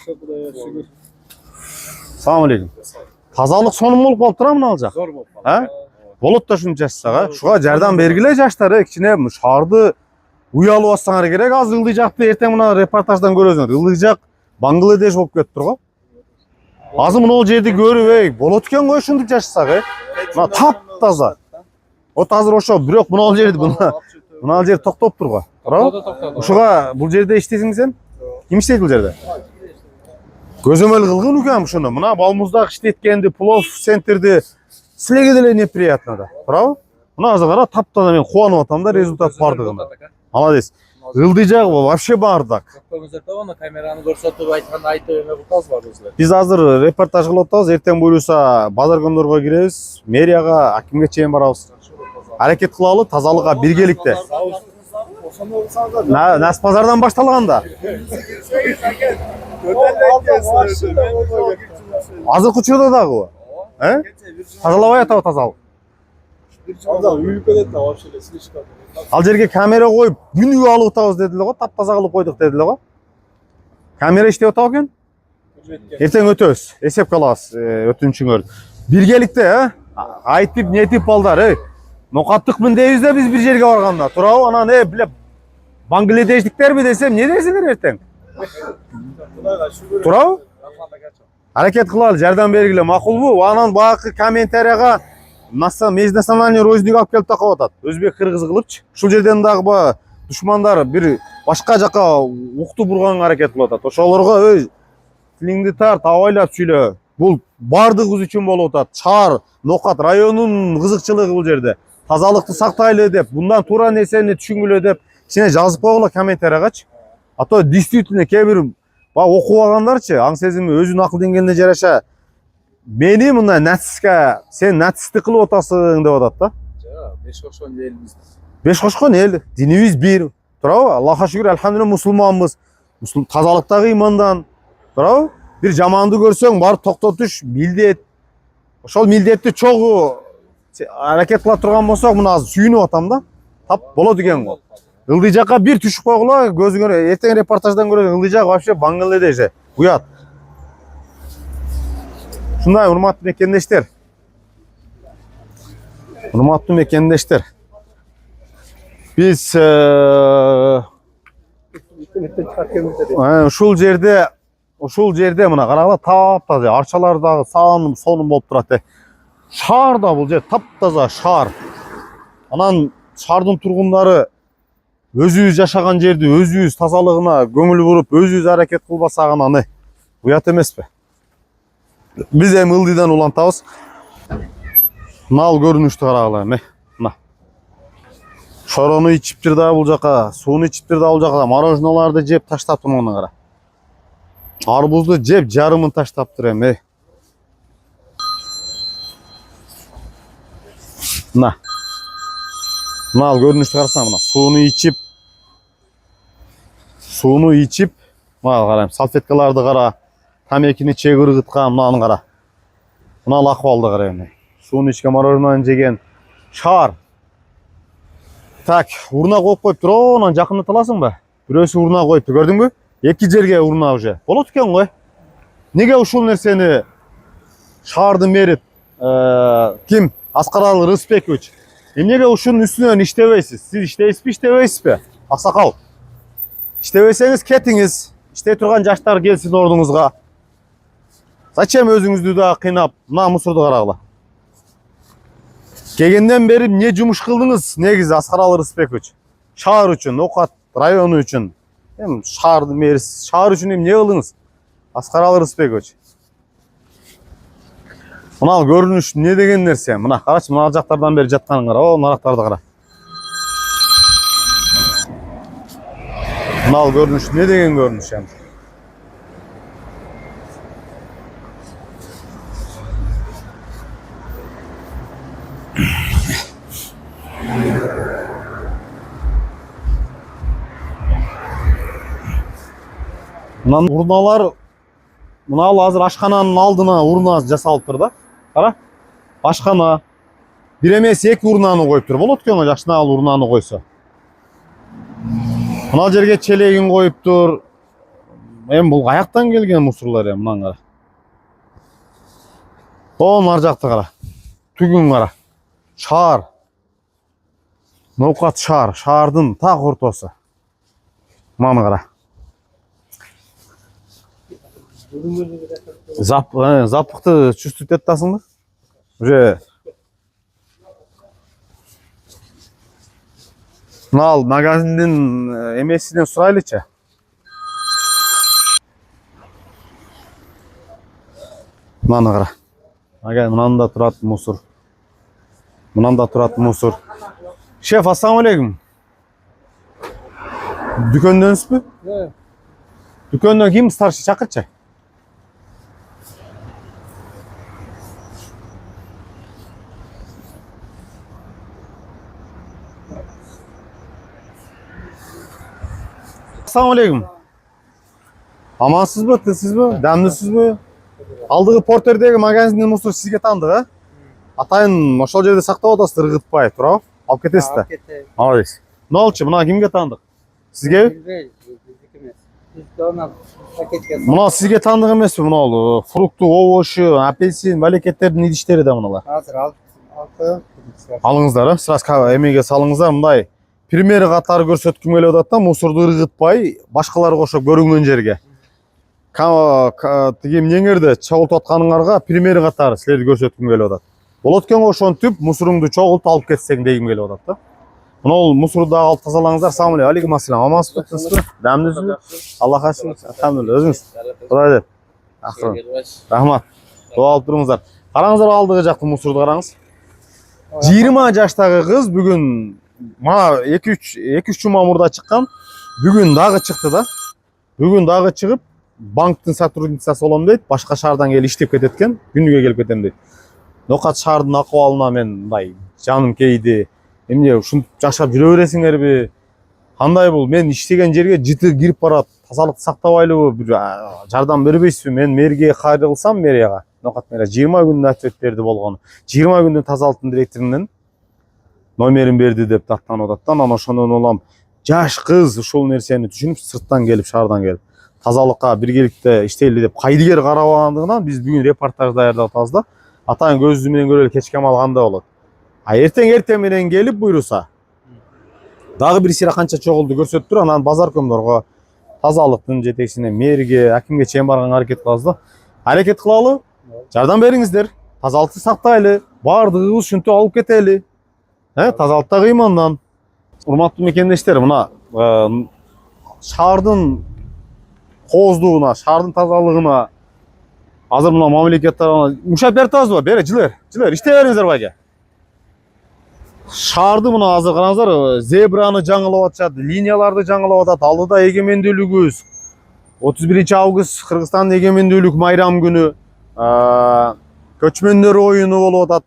Ассаламу алейкум. Тазалык сонун болуп калыптыр мына жак. Зор болуп калды. Болот да ушинтип жашсак, Шуга жардам бергиле жаштар, кичине шаарды уялып атсаңар керек. Азыр ылдый жакты эртең мына репортаждан көрөсүңөр. Ылдый жак Бангладеш болуп кетиптир го. Азыр мына жерди көрүп, болот экен го ушинтип жашсак, Мына таптаза. Вот азыр ошо, бирок мына жерди мына жер токтоптур го. Туурабы? Ушуга бул жерде иштесиң сен? Ким иштейт бул жерде? Көзөмөл кылгын үкем ушуну. Мына Балмуздак иштеткенди, Плов центрди силерге деле неприятно да. Туурабы? Мына азыр кара таптаза, мен кубанып атам да результат бардыгына. Молодец. Ылдый жагы вообще бардак. Көңүлдөрдө камераны көрсөтүп айтканда айтып эме кылабыз бар өзүлөр. Биз азыр репортаж кылып атабыз. Эртең буюрса базар көндөргө киребиз, мэрияга, акимге чейин барабыз. Аракет кылалы тазалыкка биргеликте. Нас базардан башталганда. Азыркы учурда дагы. Тазалабай атабы тазалык. Үйүлүп кетет да вообще эле слишком. Ал жерге камера коюп, күнүгө алып атабыз дедилер го, таптаза кылып койдук дедилер го. Камера иштеп атабы экен? Эртең өтөбүз, эсеп калабыз өтүнүчүңөр. Биргеликте, айтып, нетип балдар, нокаттыкмын дейбиз да биз бир жерге барганда. Туурабы? Анан биле Бангладештиктерби десем, эмне десиңер эртең? Туурабы? Аракет кылалы, жардам бергиле, макулбу? Анан багы комментарийга межнациональный розник алып келип такап атат. Өзбек кыргыз кылыпчы. Ушул жерден дагы душмандар бир башка жака укту бурганга аракет кылып атат. Ошолорго тилиңди тарт, абайлап сүйлө. Бул бардыгыбыз үчүн болуп атат. Чаар, Нокат районунун кызыкчылыгы бул жерде. Тазалыкты сактайлы деп, мындан туура нерсени түшүнгүлө деп кичине жазып койгула комментариягачы. А то действительно кээ бир окуп алгандарчы, аң сезими өзүнүн акыл деңгээлине жараша мени мына нацистке, сен нацисттик кылып атасың деп атат да. Жок, беш кошкон элбиз. Беш кошкон эл, динибиз бир. туурабы? Аллахка шүгүр, алхамдулилlah мусулманбыз. Тазалыктагы имандан, туурабы? Бир жаманды көрсөң, барып токтотуш милдет. Ошол милдетти чогуу аракет кыла турган болсок, мына азыр сүйүнүп атам да. Тап болот экен го. Ылдый жакка бир түшүп койгула, көзүңөр эртең репортаждан көрөсүң, ылдый жак вообще Бангладеш, уят. Шундай, урматтуу мекендештер. Урматтуу мекендештер. Биз ушул жерде мына карагыла таптаза арчалар дагы сааным сонум болуп турат. Шаар да бул жер таптаза шаар. Анан шаардын тургундары өзүбүз жашаган жерди өзүбүз тазалыгына көңүл буруп, өзүбүз аракет кылбасак анан уят эмеспи? Биз эми ылдыйдан улантабыз. Мына көрүнүштү карагыла эми. Мына. Шорону ичиптир да бул жака, сууну ичиптир да бул жака, мороженолорду жеп таштаптыр муну кара. Арбузду жеп жарымын таштаптыр эми. Мына. Мына көрүнүштү карасаң, мына сууну ичип, мына карайм, салфеткаларды кара, тамекини чек ыргыткан, мынаны кара. Мына акыбалды кара эми. Сууну ичкен, мороженону жеген шаар. Так, урна коюп коюптур. Анан жакындата аласыңбы? Бирөөсү урна коюптур, көрдүңбү? Эки жерге урна уже. Болот экен го. Неге ушул нерсени шаардын мэри ким? Аскаралы Рысбекович. Эмнеге ушунун үстүнөн иштебейсиз? Сиз иштейсизби, иштебейсизби? Аксакал. İştebeseniz ketiniz. İşte turgan жаштар келсин ордуңузга. Зачем өзүңүздү да кыйнап, мына мусорду карагыла. Келгенден бери эмне жумуш кылдыңыз? Негизи Аскаралы Рысбекович. Шаар үчүн, Окат району үчүн. Эми шаардын мэриси, шаар үчүн эмне кылдыңыз? Аскаралы Рысбекович. Мына көрүнүш эмне деген нерсе? Мына карачы, мына жактардан бери жатканын кара. О, нарактарды кара. Мына көрүнүш эмне деген көрүнүш эми? Мына урналар, мына азыр ашкананын алдына урна жасалыптыр да. Кара. Ашкана. Бир эмес эки урнаны коюптур. Болот экен жакшына ал урнаны койсо. Мына жерге челегин коюптур. Эми бул каяктан келген мусорлор эми мынаны кара. О, нар жакты кара. Түгүн кара. Шаар. Ноокат шаар, шаардын так ортосу. Маны кара. Запахты чувствовать этасыңбы? Уже мына магазиндин эмесинен сурайлычы. Маны кара. Ага, мынанда турат мусор. Мынанда турат мусор. Шеф, ассаламу алейкум. Дүкөндөнсүзбү? Дүкөндөн ким старший чакырчы? Ассаламу алейкум. Амансызбы, тынчсызбы, дамдысызбы? Алдыгы портердеги магазиндин мусор сизге таандык, а? Атайын ошол жерде сактап атасыз, ыргытпай, туурабы? Алып кетесиз да? Молодец. Эмне болчу? Мына кимге таандык? Сизге? Мына сизге таандык эмеспи? Мына фрукту, овощу, апельсин, балекеттердин идиштери да мыналар. Азыр алып коём. Алыңыздар, а? Сразу эмеге салыңыздар, мындай примери катары көрсөткүм келип атат да, мусорду ыргытпай, башкалар кошоп көрүнгөн жерге. Тиги эмнеңерди чогултуп атканыңарга примери катары силерди көрсөткүм келип атат. Болот экен ошентип мусоруңду чогултуп алып кетсең дегим келип атат да. Мына ол мусорду дагы алып тазалаңыздар. Ассаламу алейкум. Ассалам. Амансызбы, тынчсызбы? Дамдысызбы? Аллахка шүкүр. Алхамдулилlah. Өзүңүз? Кудай деп. Акырын. Рахмат. Дуа алып туруңуздар. Караңыздар, алдыгы жакты мусорду караңыз. 20 жаштагы кыз бүгүн мына 2-3 жума мурда чыккан. Бүгүн дагы чыкты да. Бүгүн дагы чыгып, банктын сотрудницасы болом дейт. Башка шаардан келип иштеп кетет экен. Күнүгө келип кетем дейт. Ноокат шаардын акыбалына мен мындай жаным кейди. Эмне ушинтип жашап жүрө бересиңерби? Кандай бул? Мен иштеген жерге жыты кирип барат. Тазалыкты сактабайлыбы? Бир жардам бербейсизби? Мен мэрге кайрылсам, мэрияга. Нокат мэрия 20 күндүн ответ берди болгону. 20 күндүн тазалыктын директорунун номерин берди деп тактанып атат да. Анан ошондон улам жаш кыз ушул нерсени түшүнүп, сырттан келип, шаардан келип тазалыкка биргеликте иштейли деп кайдыгер карабагандыгынан биз бүгүн репортаж даярдап атабыз да. Атайын көзү менен көрөлү кечке мал кандай болот. Эртең менен келип буйруса дагы бир сыйра канча чогулду көрсөтүп туруп, анан базар көмдөргө, тазалыктын жетекчисине, мэрге, акимге чейин барганга аракет кылабыз да. Аракет кылалы, жардам бериңиздер, тазалыкты сактайлы, баардыгыбыз ушинтип алып кетели. Тазалыкта кыймандан. Урматтуу мекендештер, мына шаардын кооздугуна, шаардын тазалыгына азыр мына мамлекет тарабынан мушап берип атабызбы? Бери жылер, иштей бериңиздер байке. Шаарды мына азыр караңыздар, зебраны жаңылап атышат, линияларды жаңылап атат. Алдыда эгемендүүлүгүбүз 31 август Кыргызстандын эгемендүүлүк майрам күнү, көчмөндөр оюну болуп атат.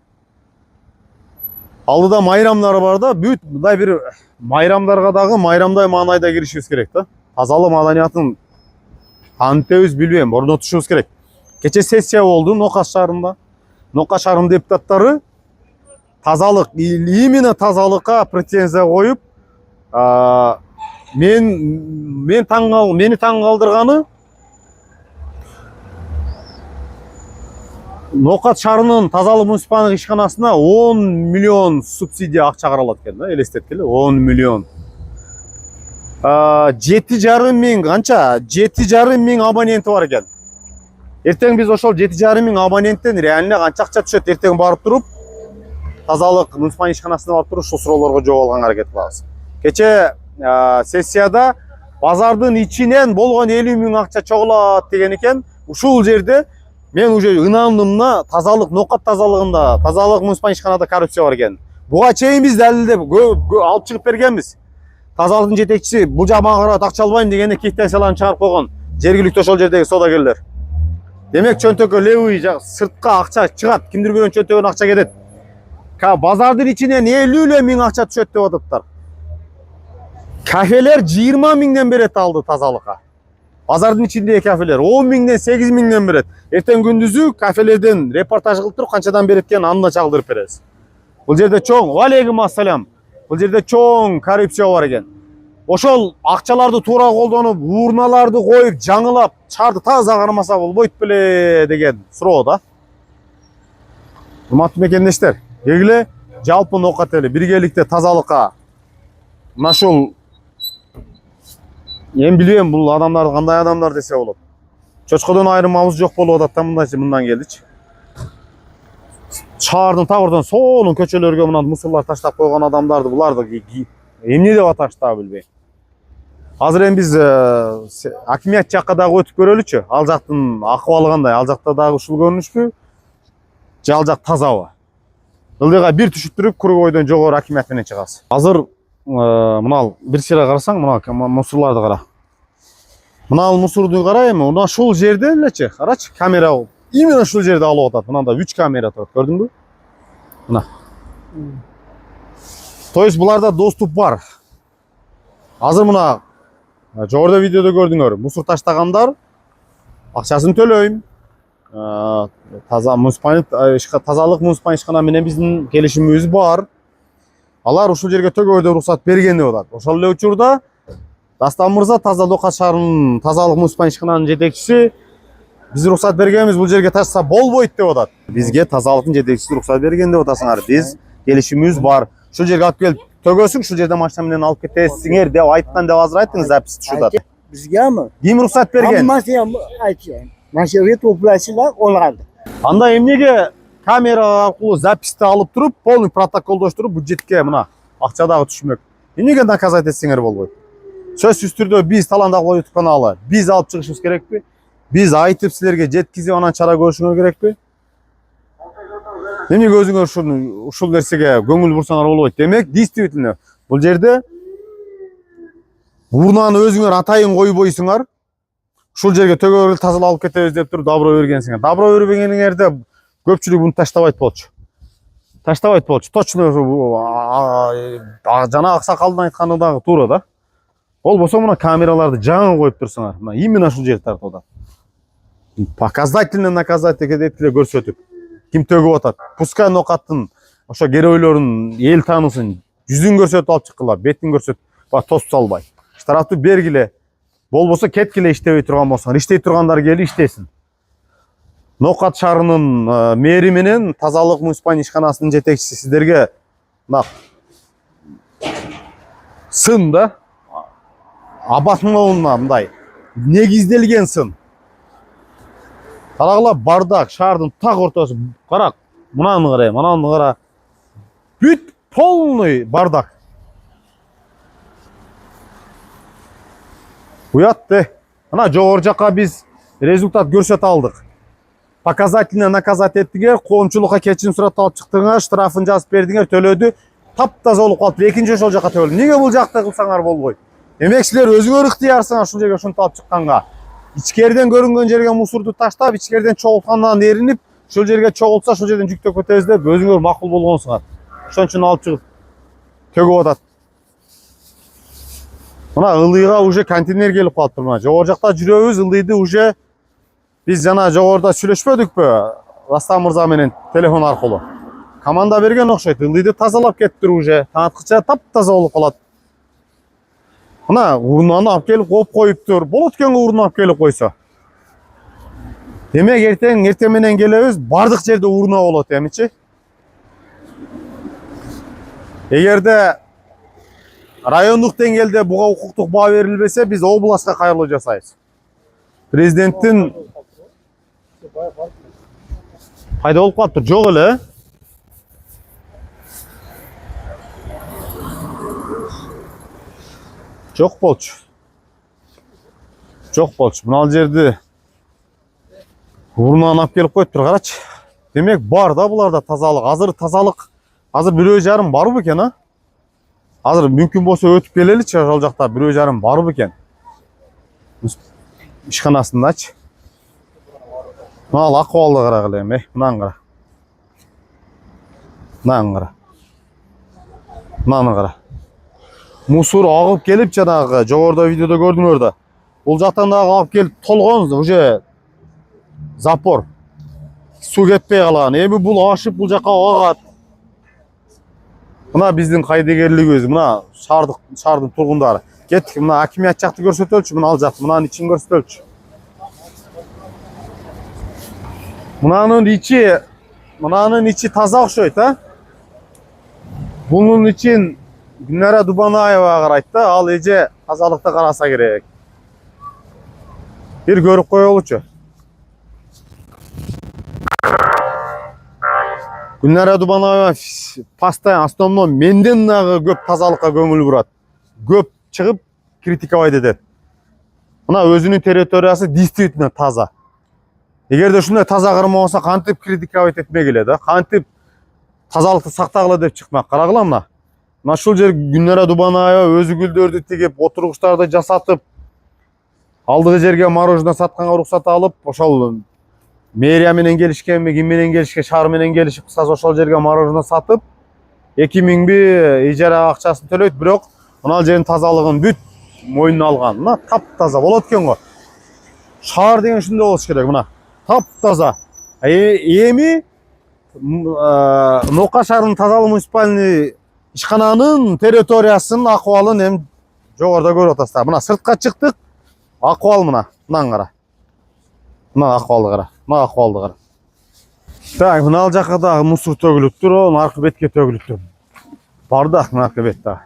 Алдыда майрамдар бар да, бүт мындай бир майрамдарга дагы майрамдай маанайда киришибиз керек да. Тазалык маданиятын кантебиз билбейм, орнотушубуз керек. Кече сессия болду Нокас шаарында. Нокас шаарынын депутаттары тазалык, именно тазалыкка претензия коюп, мени таң калтырганы Нокат шаарынын тазалык муниципалдык ишканасына 10 миллион субсидия акча каралат экен да, элестеткиле, 10 миллион. 7,5 миң канча? 7,5 миң абоненти бар экен. Эртең биз ошол 7,5 миң абоненттен реально канча акча түшөт, эртең барып туруп тазалык муниципалдык ишканасына барып туруп ушул суроолорго жооп алганга аракет кылабыз. Кече сессияда базардын ичинен болгон 50 миң акча чогулат деген экен. Ушул жерде мен уже ынандымна, тазалык, Нокат тазалыгында, тазалык муниципалдык ишканада коррупция бар экен. Буга чейин биз далилдеп алып чыгып бергенбиз. Тазалыктын жетекчиси бул жак мага карап акча албайм дегенде квитанцияларын чыгарып койгон жергиликтүү ошол жердеги содагерлер. Демек чөнтөккө левый сыртка акча чыгат, кимдир бирөөнүн чөнтөгүнө акча кетет. Базардын ичинен 50 миң акча түшөт деп атыптар. Кафелер 20 миңден берет алды тазалыкка. Базардын ичиндеги кафелер 10 миңден 8 миңден берет. Эртең күндүзү кафелерден репортаж кылып туруп канчадан берет экенин анда чагылдырып беребиз. Бул жерде чоң, алейкум ассалам. Бул жерде чоң коррупция бар экен. Ошол акчаларды туура колдонуп, урналарды коюп, жаңылап, шаарды таза кармаса болбойт беле деген суроо да. Урматтуу мекендештер, келгиле жалпы Нокат эли биргеликте тазалыкка мына ушул эми билбейм бул адамдар кандай адамдар десе болот. Чочкодон айырмабыз жок болуп атат да мындан келдичи. Шаардын тагырдан сонун көчөлөргө мына мусорлар таштап койгон адамдарды буларды эмне деп аташты да билбейм. Азыр эми биз акимият жакка дагы өтүп көрөлүчү. Ал жактын акыбалы кандай? Ал жакта дагы ушул көрүнүшпү? Же ал жак тазабы? Ылдыйга бир түшүттүрүп кругойдон жогору акимият менен чыгабыз. Азыр мына бир сыйра карасаң, мына мусорларды кара. Мына мусорду кара эми, мына ушул жерде элечи, карачы, камера именно ушул жерде алып атат. Мынанда 3 камера турат, көрдүңбү? Мына. То есть буларда доступ бар. Азыр мына жогоруда видеодо көрдүңөр, мусор таштагандар акчасын төлөйм. Тазалык муниципалдык ишкана менен биздин келишимибиз бар. Алар ушул жерге төгүүгө уруксат берген деп атат. Ошол эле учурда Дастан мырза Нокат шаарынын тазалык муниципалдык ишкананын жетекчиси биз уруксат бергенбиз, бул жерге ташса болбойт деп атат. Бизге тазалыктын жетекчиси уруксат берген деп атасыңар. Биз келишимибиз бар. Ушул жерге алып келип төгөсүң, ушул жерде машина менен алып кетесиңер деп айткан деп азыр айттыңыз, запись түшүп атат. Bizgami? Ким уруксат берген? Hammasi ham aytgan. Mana shu yerga to'plasizlar, oladi. Анда эмнеге камера аркылуу записти алып туруп, полный протоколдоштуруп бюджетке мына акча дагы түшмөк. Эмнеге наказать этсеңер болбойт? Сөзсүз түрдө биз Таландак YouTube каналы, биз алып чыгышыбыз керекпи? Биз айтып силерге жеткизип анан чара көрүшүңөр керекпи? Эмнеге өзүңөр ушул нерсеге көңүл бурсаңар болбойт? Демек, действительно бул жерде урнаны өзүңөр атайын койбойсуңар. Ушул жерге төгөөрүл тазалап алып кетебиз деп туруп добро бергенсиңер. Добро бербегениңерде көпчүлүк буну таштабайт болчу. Точно жана аксакалдын айтканы дагы туура да. Болбосо мына камераларды жаңы коюп турсуңар. Мына именно ушул жер тартууда. Показательно наказать эткиле көрсөтүп. Ким төгүп атат? Пускай Нокаттын ошо керөйлөрүн эл таанысын, жүзүн көрсөтүп алып чыккыла, бетин көрсөтүп, бак тосуп салбай. Штрафты бергиле. Болбосо кеткиле иштебей турган болсоңар, иштей тургандар келип иштесин. Нокат шаарынын мэри менен тазалык муниципалдык ишканасынын жетекчиси сиздерге мына сын да абатмауына мындай негизделген сын. Карагыла бардак шаардын так ортосу. Кара, мынаны кара, мананы кара. Бүт полный бардак. Уятты. Мына жогору жакка биз результат көрсөтө алдык. Показательно наказать еттиңер, коомчулукка кечирим сурап алып чыктыңар, штрафын жазып бердиңер, төлөдү. Таптаза болуп калды. Экинчи ошол жакка төлөдү. Эмнеге бул жакта кылсаңар болбойт? Демек силер өзүңөр ыктыярсыңар ушул жерге ушинтип алып чыкканга. Ичкериден көрүнгөн жерге мусорду таштап, ичкериден чогулткандан эринип, ушул жерге чогултса, ушул жерден жүктөп кетебиз деп өзүңөр макул болгонсуңар. Ошон үчүн алып чыгып төгүп атат. Мына ылыйга уже контейнер келип калыптыр. Мына жогору жакта жүрөбүз, ылыйды уже биз жана жогоруда сүйлөшпөдүкпү? Растам мырза менен телефон аркылуу. Команда берген окшойт. Ылыйды тазалап кетиптир уже. Тааткыча таптаза болуп калат. Мына урнаны алып келип коюп коюптур. Болот экен урнаны алып келип койсо. Демек эртең менен келебиз, бардык жерде урна болот эмичи. Эгерде райондук деңгээлде буга укуктук баа берилбесе, биз областка кайрылуу жасайбыз. Президенттин пайда болуп калыптыр, жок эле. Жок болчу. Жок болчу. Мына жерди урнаны алып келип коюптур, карачы. Демек бар да буларда тазалык. Азыр 1,5 бар бекен, а? Азыр мүмкүн болсо өтүп келеличи, ошол жакта 1,5 бар бекен. Ишканасындачы. Мына акыбалды карагыла эми, мынаны кара. Мынаны кара. Мынаны кара. Мусор агып келип жанагы жогоруда видеодо көрдүңөр да. Бул жактан дагы агып келип толгон уже запор. Суу кетпей калган. Эми бул ашып бул жакка агат. Мына биздин кайдыгерлигибиз, мына шаардын тургундары. Кеттик, мына акимият жакты көрсөтөлчү, мына ал жак, мынанын ичин көрсөтөлчү. Мынанын ичи таза окшойт, а? Бунун ичин Гүлнара Дубанаева карайт да, ал эже тазалыкты караса керек. Бир көрүп коелучу. Гүлнара Дубанаева постоянно, основной менден дагы көп тазалыкка көңүл бурат. Көп чыгып критиковать этет. Мына өзүнүн территориясы действительно таза. Эгерде ушундай таза кырмабаса, кантип критиковать этмегиле да? Кантип тазалыкты сактагыла деп чыкмак. Карагыла мына. Мына ушул жер Гүлнара Дубанаева өзү гүлдөрдү тигип, отургучтарды жасатып, алдыгы жерге мороженое сатканга уруксат алып, ошол мэрия менен келишкенби, ким менен келишкен, шаар менен келишип, кысасы ошол жерге мороженое сатып, 2000 ижара акчасын төлөйт, бирок мына жердин тазалыгын бүт мойнуна алган. Мына таптаза болот экен го. Шаар деген ушундай болуш керек, мына. Таптаза. Эми Нока шаарынын тазалык муниципальный ишкананын территориясынын акыбалын эми жогоруда көрүп атасыздар. Мына сыртка чыктык. Акыбал мына. Мынаны кара. Мына акыбалды кара. Мына акыбалды кара. Так, мына ал жакка дагы мусор төгүлүптүр, анын аркы бетке төгүлүптүр. Бардак мына аркы бет дагы.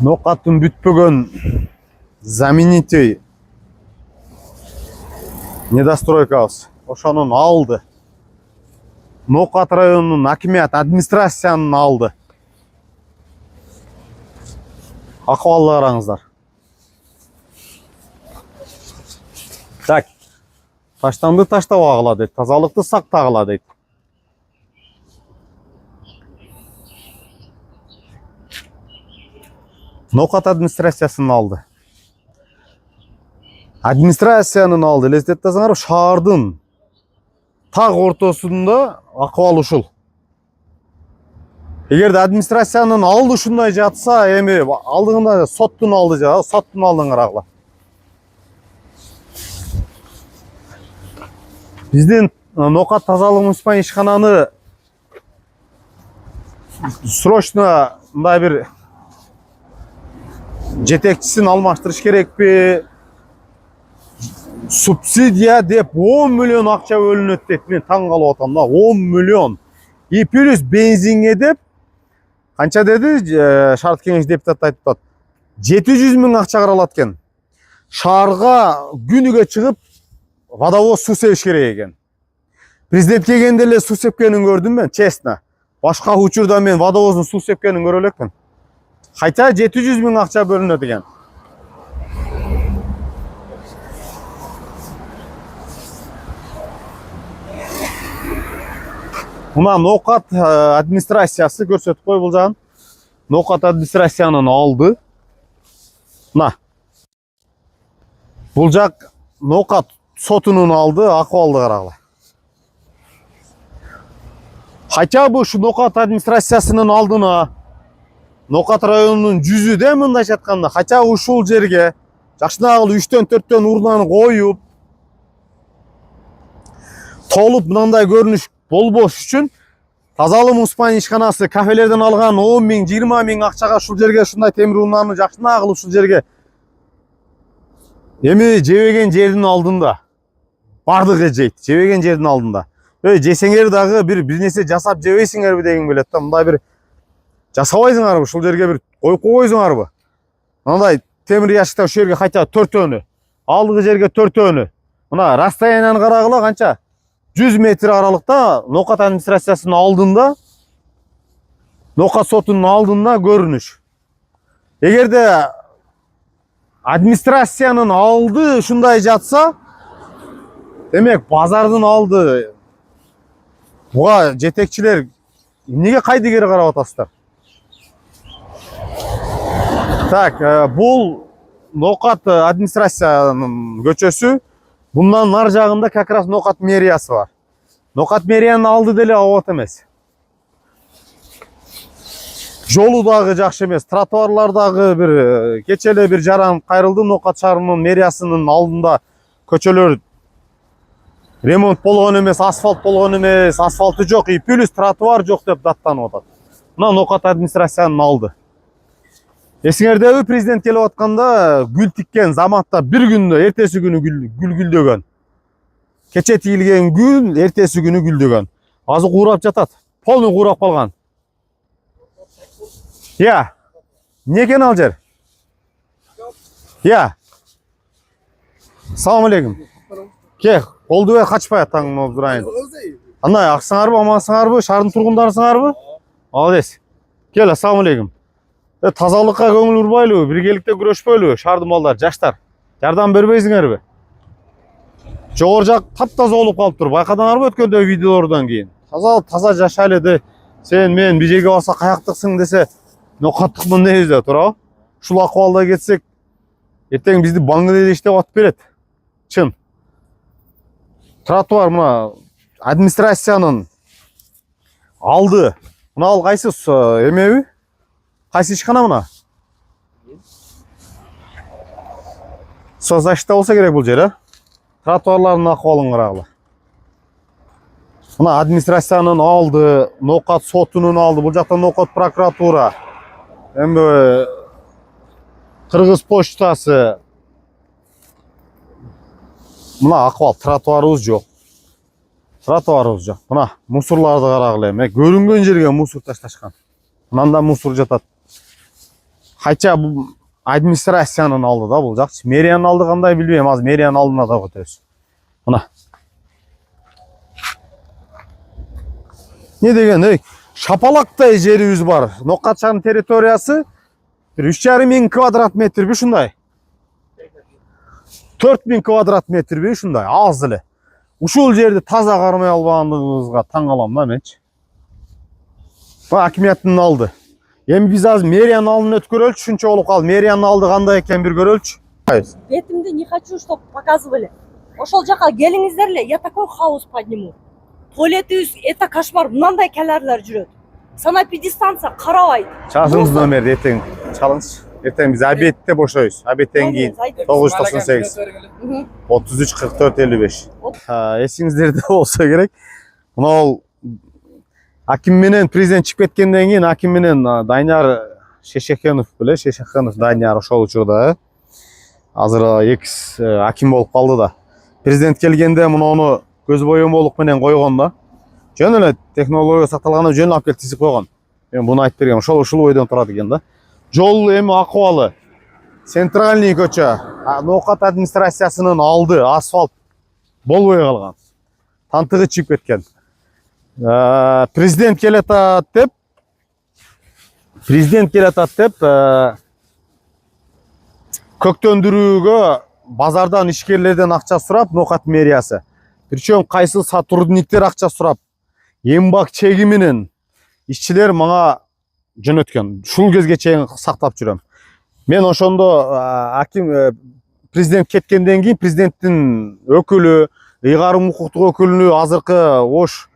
Нокаттын бүтпөгөн знаменитый недостройкабыз. Ошонун алды. Нокат районунун акимият администрациянын алды. Акыбалды караңыздар. Так. Таштанды таштабагыла дейт, тазалыкты сактагыла дейт. Нокат администрациясынын алды. Администрациянын алды. Элестетсеңер, шаардын так ортосунда акыбал ушул. Эгерде администрациянын алды ушундай жатса, эми алдыгында соттун алды жа, соттун алдын карагыла. Биздин Нокат тазалык муниципалдык ишкананы срочно мындай бир жетекчисин алмаштырыш керекпи? Субсидия деп 10 миллион акча бөлүнөт дейт. Мен таң калып атам да, 10 миллион. И плюс бензинге деп канча деди шаардык кеңеш депутаты айтып атат. 700 миң акча каралат экен. Шаарга күнүгө чыгып водовоз суу себиш керек экен. Президент келгенде эле суу сепкенин көрдүм мен, честно. Башка учурда мен водовоздун суу сепкенин көрө элекмин. Кайта 700 миң акча бөлүнөт экен. Мына Нокат администрациясы көрсөтүп кой бул жагын. Нокат администрациянын алды. Мына. Бул жак Нокат сотунун алды, акыбалды карагыла. Хотя бы ушу Нокат администрациясынын алдына Нокат районунун жүзү де мындайча айтканда, хотя ушул жерге жакшынагы 3-4 урнаны коюп, толуп мындай көрүнүш болбош үчүн тазалык муниципалдык ишканасы кафелерден алган 10 миң, 20 миң акчага ушул жерге ушундай темир урнаны жакшынагы ушул жерге эми жебеген жердин алдында бардыгы жейт, жебеген жердин алдында. Жесеңер дагы бир нерсе жасап жебейсиңерби деген келет да. Мындай бир жасабайсыңарбы, ушул жерге бир коюп койсуңарбы? Мындай темир ящикта ушул жерге кайта 4 алдыгы жерге 4. Мына расстоянияны карагыла канча? 100 метр аралыкта Нокат администрациясынын алдында, Нокат сотунун алдында көрүнүш. Эгерде администрациянын алды ушундай жатса, демек базардын алды. Буга жетекчилер эмнеге кайдыгер карап атасыздар? Так, бул Нокат администрациянын көчөсү. Bundan nar жагында как раз Нокат мэриясы бар. Нокат мэриянын алды деле абат эмес. Жолу дагы жакшы эмес, тротуарлар дагы бир кечеле бир жаран кайрылды. Нокат шаарынын мэриясынын алдында көчөлөр ремонт болгон эмес, асфальт болгон эмес, асфальты жок, и плюс тротуар жок деп даттанып атат. Мына Нокат администрациянын алды. Эсиңердеби, президент келип атканда гүл тиккен заматта бир күндө, эртеси күнү гүл гүлдөгөн. Кече тигилген гүл эртеси күнү гүлдөгөн. Азыр куурап жатат. Полный куурап калган. Я. Эмне экен ал жер? Я. Салам алейкум. Ке, колду бер качпай таң болуп турайын. Андай аксыңарбы, амансыңарбы, шаардын тургундарысыңарбы? Молодец. Кел, ассаламу алейкум. Тазалыкка көңүл бурбайлыбы, биргеликте күрөшпөйлүбү, шаардын балдар, жаштар? Жардам бербейсиңерби? Жогору жак таптаза болуп калыптыр. Байкадыңарбы өткөндө видеолордон кийин? Таза жашайлы де. Сен мен бир жерге барса каяктыксың десе, Нокаттыкмын дейбиз туурабы? Ушул акыбалда кетсек, эртең бизди Бангладеш деп атып берет. Чын. Тротуар мына администрациянын алды. Мына ал кайсы эмеби? Кайсы ишкана мына? Соцзащита болса керек бул жер, тротуарлардын акыбалын карагыла. Мына администрациянын алды, Нокат сотунун алды, бул жакта Нокат прокуратура, эми Кыргыз почтасы. Мына акыбал, тротуарыбыз жок. Тротуарыбыз жок. Мына мусорларды карагыла эми, көрүнгөн жерге мусор ташташкан. Мында мусор жатат. Кайча бул администрациянын алды да бул жакчы. Мэриянын алды кандай билбейм, азыр мэриянын алдына да өтөбүз. Мына. Не деген, шапалактай жерибиз бар. Нокат шаарынын территориясы 3,5 миң квадрат метр бе ушундай? 4 миң квадрат метр бе ушундай? Аз эле. Ушул жерди таза кармай албагандыгыбызга таң калам да менчи. Бу акимияттын алды. Эми биз азыр мэриянын алдын өткөрөлчү, ушунча болуп калды. Мэриянын алды кандай экен бир көрөлчү. Бетимди не хочу, чтобы показывали. Ошол жака келиңиздер эле, я такой хаос подниму. Tualetibиз это кошмар. Мынандай келерлер жүрөт. Санэпидстанция карабайт. Чалыңыз номерди эртең. Чалыңыз. Эртең биз обедте бошойбуз. Обедтен кийин 998 33 44 55. Эсиңиздерде болсо керек. Мынау аким менен президент чыгып кеткенден кийин аким менен Дайняр Шешекенов беле, Шешекенов Дайняр ошол учурда азыр экс аким болуп калды да. Президент келгенде муну көз боемолук менен койгон да. Жөн эле технология сакталгандан жөн алып келип тизип койгон. Мен буну айтып бергем. Ушул бойдон турат экен да. Жол эми акыбалы. Центральный көчө, Ноокат администрациясынын алды, асфальт болбой калган. Тантыгы чыгып кеткен. Президент келатат деп көктөндүрүүгө базардан ишкерлерден акча сурап Ноокат мэриясы. Причем кайсы сотрудниктер акча сурап, эмбак чеги менен ишчилер мага жөнөткөн. Ушул кезге чейин сактап жүрөм. Мен ошондо аким президент кеткенден кийин президенттин өкүлү, ыйгарым укуктук өкүлүнү азыркы Ош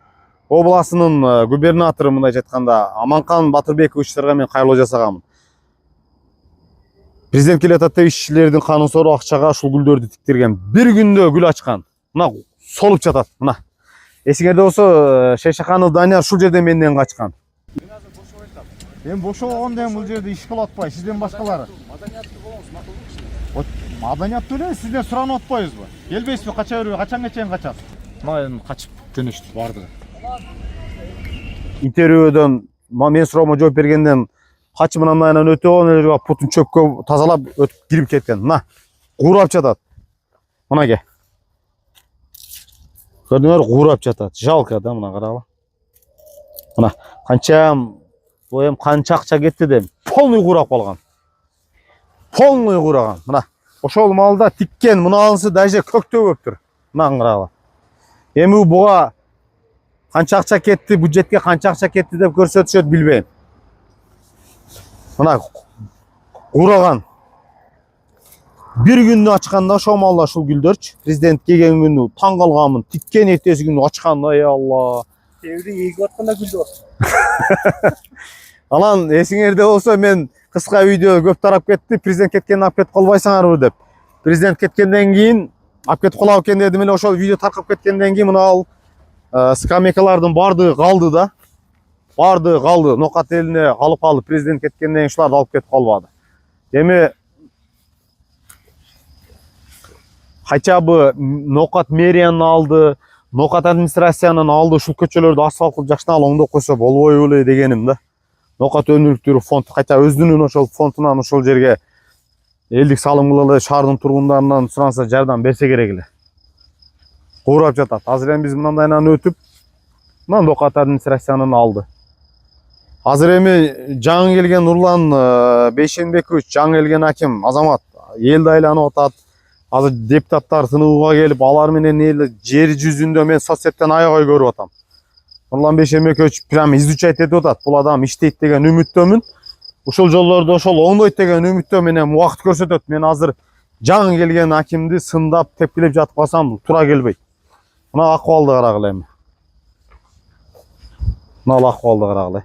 областынын губернатору мындай айтканда Аманкан Батырбековичтерге мен кайрылуу жасаганмын. Президент келатат деп ишчилердин канын сору акчага ушул гүлдөрдү тиктирген. Бир күндө гүл ачкан. Мына солуп жатат. Мына. Эсиңерде болсо Шешеканов Данияр ушул жерден менден качкан. Мен бошогондо эми бул жерде иш кылып атпай, сизден башкалары. Маданиятты болоңуз, макулдук ишин. Маданияттуу эле сизден суранып атпайбызбы? Келбейсизби? Кача бербей, качанга чейин качасыз? Мына эми качып жөнөштү бардыгы. Интервьюдөн мен суроомо жооп бергенден качып мындан өтө болгон эле путун чөпкө тазалап өтүп кирип кеткен. Мына куурап жатат. Мына ке. Көрдүңөр, куурап жатат. Жалко да, мына карагыла. Мына канча акча кетти деп полный куурап калган. Полный куураган. Мына ошол малда тиккен, муналысы даже көктөбөптүр. Мына карагыла. Эми буга канча акча кетти, бюджетке канча акча кетти деп көрсөтүшөт билбейм. Мына куураган. Бир күндү ачканда ошол малда ушул гүлдөрчү. Президент келген күнү таң калганмын. Тиккен эртеси күнү ачканда, ey Allah. Эвдин эгип атканда гүлдү бар. Анан эсиңерде болсо мен кыска видео көп тарап кетти. Президент кеткенден алып кетип калбайсыңарбы деп. Президент кеткенден кийин алып кетип калабы экен дедим эле, ошол видео таркап кеткенден кийин мына ал скамейкалардын бардыгы калды да. Бардыгы калды. Ноокат элине калып калды. Президент кеткенден кийин ушуларды алып кетип калбады. Эми хотя бы Ноокат мэриянын алды, Ноокат администрациянын алды, ушул көчөлөрдү асфальт кылып жакшына оңдоп койсо болбойбу эле дегеним да. Ноокат өнүктүрүү фонд кайта өзүнүн ошол фондунан ошол жерге элдик салым кылалы, шаардын тургундарынан суранса жардам берсе керек эле. Куурап жатат. Азыр эми биз мындайынан өтүп, мына Ноокат администрациянын алды. Азыр эми жаңы келген Нурлан Бейшенбекович, жаңы келген аким Азамат элди айланып атат. Азыр депутаттар тыныгууга келип, алар менен эл жер жүзүндө мен соцсеттен аябай көрүп атам. Нурлан Бейшенбекович прямо изучать этип атат. Бул адам иштейт деген үмүттөмүн. Ушул жолдорду ошол оңдойт деген үмүттө менен убакыт көрсөтөт. Мен азыр жаңы келген акимди сындап тепкилеп жатып калсам, бул туура келбейт. Мына акыбалды карагыла эми. Мына акыбалды карагыла.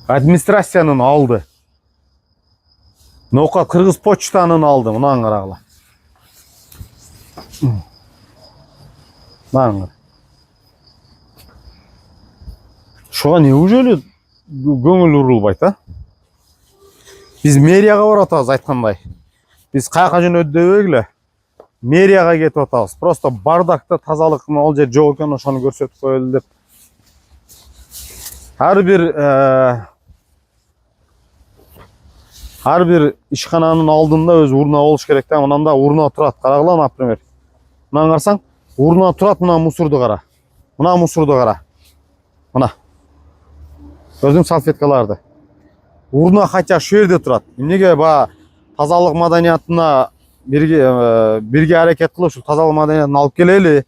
Администрациянын алды. Ноокат Кыргыз почтанын алды. Мына карагыла. Мына. Шуга неужели көңүл урулбайт, а? Биз мэрияга барып атабыз айткандай. Биз каяка жөнөдү дебегиле. Мэрияга кетип атабыз. Просто бардакта тазалык ал жер жок экен, ошону көрсөтүп коелу деп. Ар бир ишкананын алдында өз урна болуш керек да. Мынанда урна турат. Карагыла, например. Мына карасаң, урна турат, мына мусорду кара. Мына мусорду кара. Мына. Көрдүң салфеткаларды. Урна хотя шу жерде турат. Эмнеге тазалык маданиятына бирге аракет кылып, ушул тазалык маданиятын алып келели.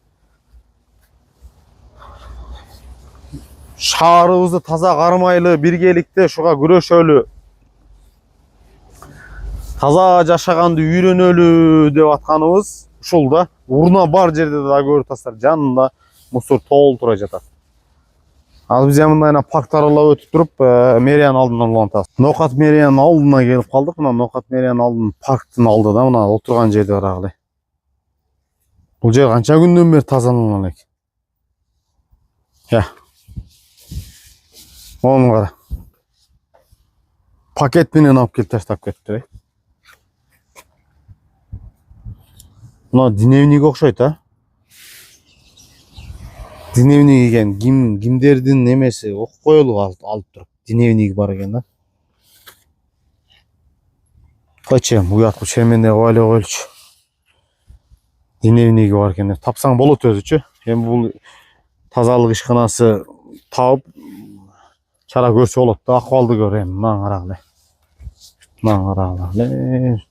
Шаарыбызды таза кармайлы, биргеликте шуга күрөшөлү. Таза жашаганды үйрөнөлү деп атканыбыз ушул да урна бар жерде да көрүп атасыздар, жанында мусор толтура жатат. Ал биз мындай паркты аралап өтүп туруп, мэриянын алдынан уланып атабыз. Ноокат мэриянын алдына келип калдык. Мына Ноокат мэриянын алдын парктын алдыда, мына отурган жерди карагыла. Бул жер канча күндөн бери тазаланган элек. Onu qara. Paket menен alып келип таштап кетти. Мына дневник окшойт, а? Дневник экен, кимдердин немеси окуп коелуп алып туруп. Дневник бар экен да. Койчу, уяткып шерменде койлой коелучу. Дневниги бар экен. Тапсаң болот өзүчү. Эми бул тазалык ишканасы таап чара көрсө болот да, акыбалды көр эми. Мына карагыла. Мына карагыла.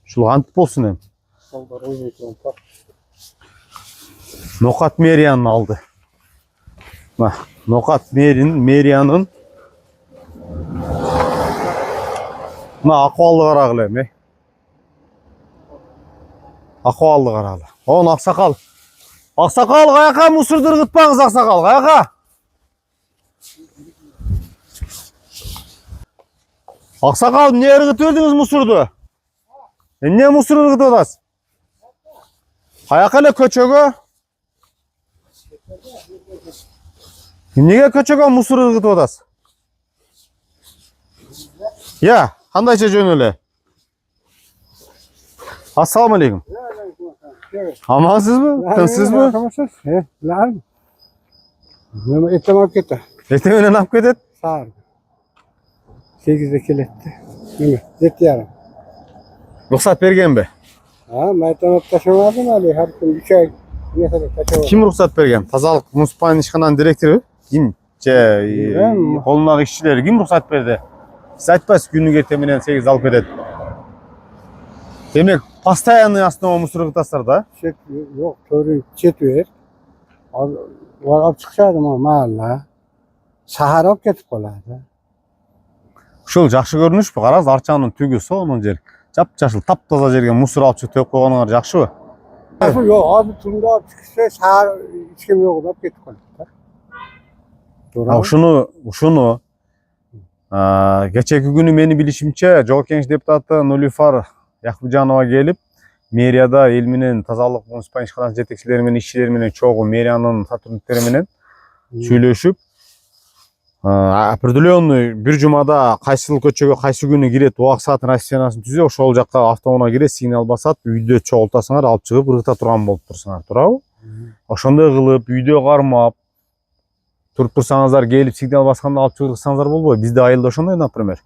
Ушул кантип болсун эми? Ноокат мэриянын алды. Мына Ноокат мэриянын мына акыбалды карагыла эми. Акыбалды карагыла. Он аксакал. Аксакал, каяка мусорду ыргытпаңыз, аксакал, каяка? Аксакал, эмне ыргытып бердиңиз мусорду? Эмне мусор ыргытып атасыз? Каяка эле көчөгө? Эмнеге көчөгө мусор ыргытып атасыз? Я, кандайча жөн эле? Ассаламу алейкум. Амансызбы? Тынчсызбы? Эртең алып кетти. Эртең менен алып кетет? Саар. 8'de келетти. Неме? 7:30. Рухсат бергенби? Майтанып ташамадым али, har kun 3 ай нехеде ташабадым. Ким рухсат берген? Тазалык муниципалдык ишкананын директору? Ким? Же колундагы ишчилери ким рухсат берди? Сиз айтпайсыз күнү эртең менен 8 алып кетет. Демек, постоянный основа мусор ыргытасыздар да? Yok, төрүн чет бер. Алып чыкышады маалла. Шаар алып кетип калады. Ушул жакшы көрүнүшпү? Караңыз, арчанын түгү сонун жер. Жап-жашыл, таптаза жерге мусор алып чыгып төгүп койгонуңар жакшыбы? Yok, abi turunda alып çıkışsa şahar içkim yok alып кетип калат. Ушуну кечеги күнү мени билишимче Жогорку Кеңеш депутаты Нулифар Якубжанова келип, мэрияда эл менен тазалык муниципалдык ишканасы жетекчилери менен, ишчилери менен чогуу мэриянын сотрудниктери менен сүйлөшүп, определенный бир жумада кайсыл көчөгө кайсы күнү кирет, убак саатын рассиянасын түзөп, ошол жакка автоунаа кирет, сигнал басат, үйдө чогултасыңар, алып чыгып ыргыта турган болуп турсуңар, туурабы? Ошондой кылып, үйдө кармап, туруп турсаңыздар, келип сигнал басканда алып чыгып ыргытсаңыздар болбойбу? Бизде айылда ошондой, например.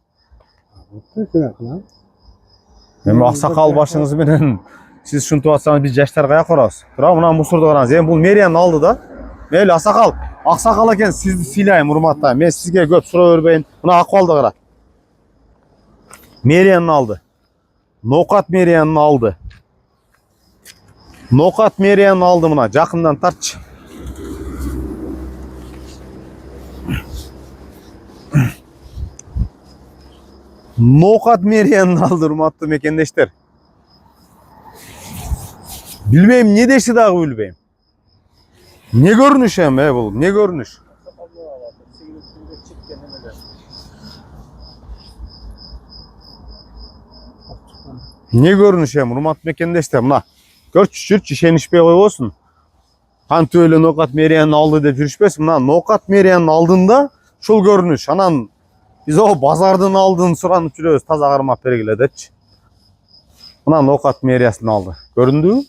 Эми аксакал башыңыз менен сиз ушинтип атсаңыз, биз жаштар каяка барабыз? Туурабы? Мына мусорду караңыз. Эми бул мэриянын алды да. Мейли, аксакал экен, сизди сыйлайм, урматтайм. Мен сизге көп суроо бербейин. Мына акыбалды кара. Мэриянын алды. Ноокат мэриянын алды. Ноокат мэриянын алды, мына жакындан тартчы. Ноокат мэриянын алды, урматтуу мекендештер. Билбейм, эмне дешти дагы билбейм. Не көрүнүш эми бул? Не көрүнүш? Не көрүнүш эми, урматтуу мекендештер, мына көрчү, ишенишпей койбосун. Кантип эле Ноокат мэриянын алды деп жүрүшпөсүн. Мына Ноокат мэриянын алдында ушул көрүнүш. Анан биз базардын алдын суранып жүрөбүз, таза кармап бергиле депчи. Мына Ноокат мэриясынын алды. Көрүндүбү?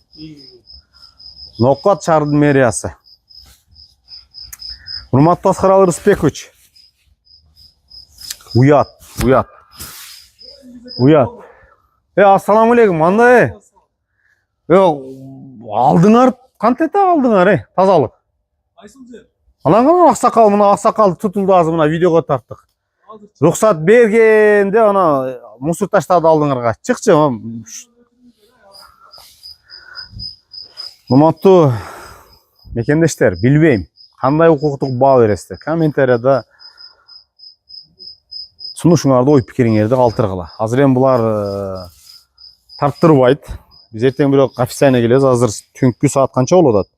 Ноокат шаардын мэриясы. Урматтуу Аскаралы Рысбекович. Уят. Ассаламу алейкум, кандай? Алдыңар, кантип алдыңар, тазалык? Кайсыл жер? Анан аксакал, мына аксакалды тутулду азыр, мына видеого тарттык. Рухсат бергенде ана мусор таштарды алдыңарга. Чыкчы. Урматтуу мекендештер, билбейм, кандай укуктук баа бересиздер. Комментарияда сунушуңарды, ой пикириңерди калтыргыла. Азыр эми булар тарттырбайт. Biz erteң бирок официально келебиз. Азыр түнкү саат канча болуп атат?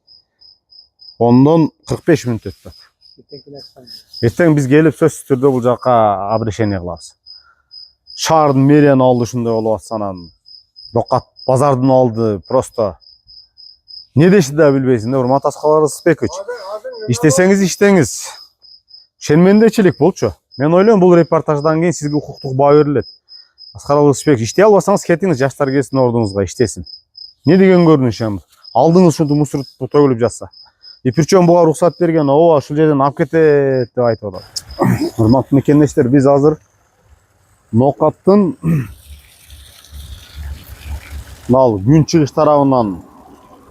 10-45 мүнөт өтүп атат. Эртең биз келип сөзсүз түрдө бул жакка обращение кылабыз. Шаардын мэриянын алды ушундай болуп атса анан Нокат базардын алды просто не дешти да билбейсиң да, урмат Аскар Рысбекович. Иштесеңиз иштеңиз. Шенмендечилик болчу. Мен ойлойм бул репортаждан кийин сизге укуктук баа берилет. Аскар Рысбекович, иштей албасаңыз кетиңиз, жаштар келсин ордуңузга иштесин. Не деген көрүнүш эми? Алдыңыз ушунтип мусор төгүлүп жатса. И причем буга уруксат берген, ооба ушул жерден алып кетет деп айтып атат. Урматтуу мекендештер, биз азыр Нокаттын мынау күн чыгыш тарабынан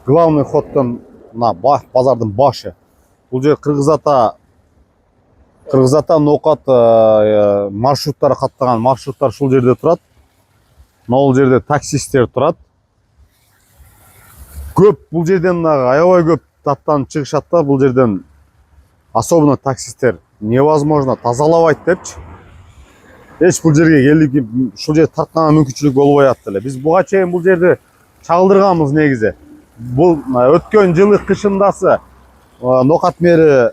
главный ходдон мына базардын башы. Бул жер Кыргыз Ата Нокат маршруттары каттаган маршруттар ушул жерде турат. Бул жерде таксисттер турат. Көп бул жерден аябай көп аттанып чыгышат да, бул жерден особенно таксисттер невозможно тазалабайт депчи. Эч бул жерге келип ушул жерде тартканга мүмкүнчүлүк болбой атты эле. Биз буга чейин бул жерди чагылдырганбыз негизи. Бул өткөн жылы кышындасы Нокат мэри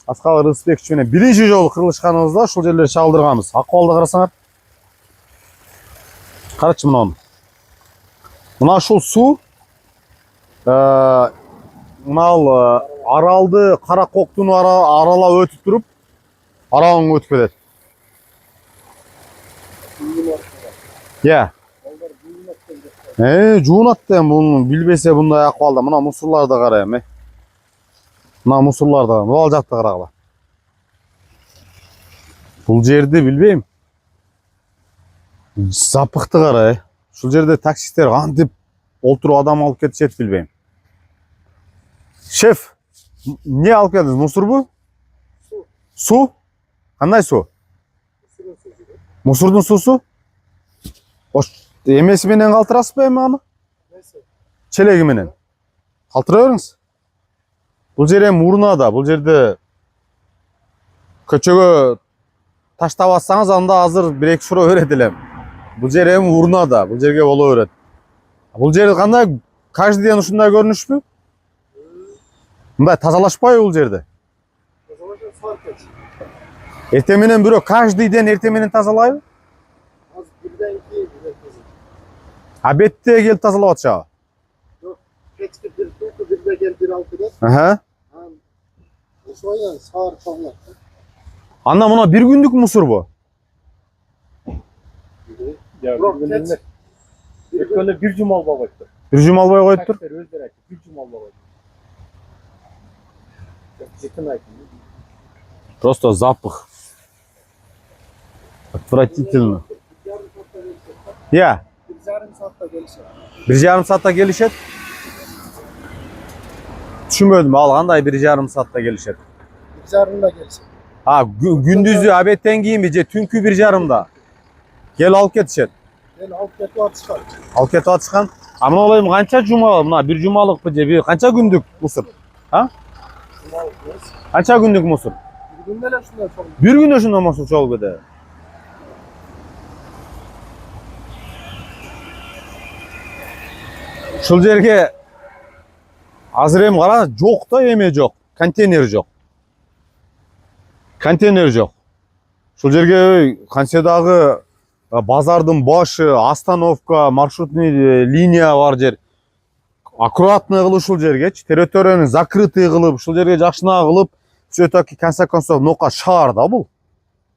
Аскар Рысбекович менен биринчи жолу кырылышканыбызда ушул жерлерди чагылдырганбыз. Акыбалды карасаңар. Карачы мына. Мына ушул суу мынал аралды Кара Коктуну аралап өтүп туруп Аралыңга өтүп кетет. Я. Жуунат да муну билбесе мындай акыбалда. Мына мусорларды кара эми. Мына мусорларды, бул жакты карагыла. Бул жерди билбейм. Запахты кара. Ушул жерде таксисттер кантип олтуруп адам алып кетишет билбейм. Шеф, не алып келдиңиз? Мусорбу? Суу? Кандай суу? Мусордун суусу? Эмеси менен калтырасызбы эми аны? Челеги менен. Калтыра бериңиз. Бул жер эми урнада, бул жерде көчөгө таштап атсаңыз анда азыр 1-2 шуро берет элем. Бул жер эми урнада, бул жерге боло берет. Бул жер кандай каждый день ушундай көрүнүшпү? Мындай тазалашпайбы бул жерди? Эртең менен бирөө каждый день эртең менен тазалайбы? Бетте келип тазалап атышабы? Жок, кечки бир тулку бирде келип бир алып кетет. Ошондой саар чоңот. Анда мына бир күндүк мусорбу? Өткөндө бир жума албай коюптур. Бир жума албай коюптур? Өздөрү айтты, бир жума албай коюптур. Жетин айтты. Просто запах. Отвратительно. Я. 1,5 saatта gelişet. 1,5 saatта келишет? Түшүнбөдүм, ал кандай 1,5 saatта келишет? 1,5'da gelişet. Gündüzü abetten kiyimi je түнкү 1,5'da. Gel alıp ketişet. Ben alıp ketip atışkan. Alıp ketip atышкан. Мына ойлойм канча жума, мына бир жумалыкпы же канча күндүк мусор? Канча күндүк мусор? Bir günde de şundan çok. Бир күндө ушундай мусор чогулуп кетет. Ушул жерге азыр эми кара, жок да эме жок. Контейнер жок. Контейнер жок. Ушул жерге канча дагы базардын башы, остановка, маршрутный линия бар жер. Аккуратный кылып ушул жергечи, территорияны закрытый кылып, ушул жерге жакшына кылып, все-таки конца концов Нокат шаар да бул.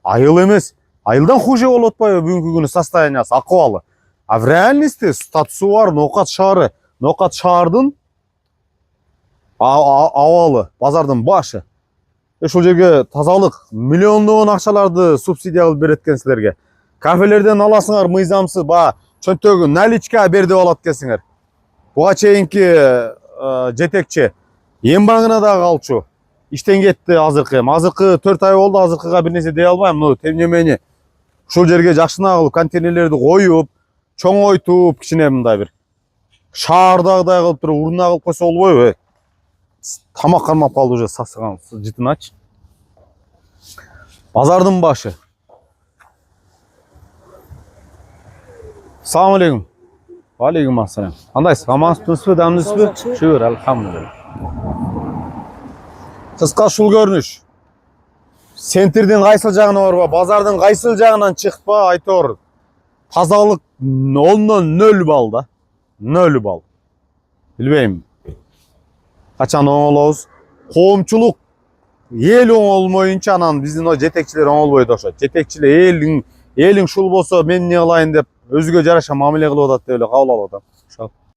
Айыл эмес. Айылдан хуже болуп атпайбы бүгүнкү күнү состояниясы, акыбалы. А в реальности статусу бар Нокат шаары. Нокат шаардын абалы, базардын башы. Ушул жерге тазалык, миллиондогон акчаларды субсидия кылып берет экен силерге. Кафелерден аласыңар мыйзамсыз, чөнтөгү наличка бер деп алат экенсиңер. Буга чейинки жетекчи эң багына да калчу. Иштен кетти азыркы. Азыркы 4 ай болду, азыркыга бир нерсе дей албайм. Тем не менее, ушул жерге жакшына кылып контейнерлерди коюп, чоңойтуп, кичине мындай бир шаардагыдай кылып туруп урна кылып койсо болбойбу? Тамак кармап калды уже сасыган жытынач. Базардын башы. Салам алейкум. Алейкум ассалам. Кандайсыз? Амансызбы, дамсызбы? Жақсы. Шүгүр, алхамдулилlah. Кыска ушул көрүнүш. Центрдин кайсыл жагына барба, базардын кайсыл жагынан чыкпа, айтор. Тазалык 10дон 0 балл да. 0 балл. Билбейм. Качан оңолобуз? Коомчулук эл оңолмоюнча анан биздин о жетекчилер оңолбойт окшойт. Жетекчилер элиң шул болсо мен эмне кылайын деп өзгө жараша мамиле кылып атат деп эле кабыл алып атам. Ошол.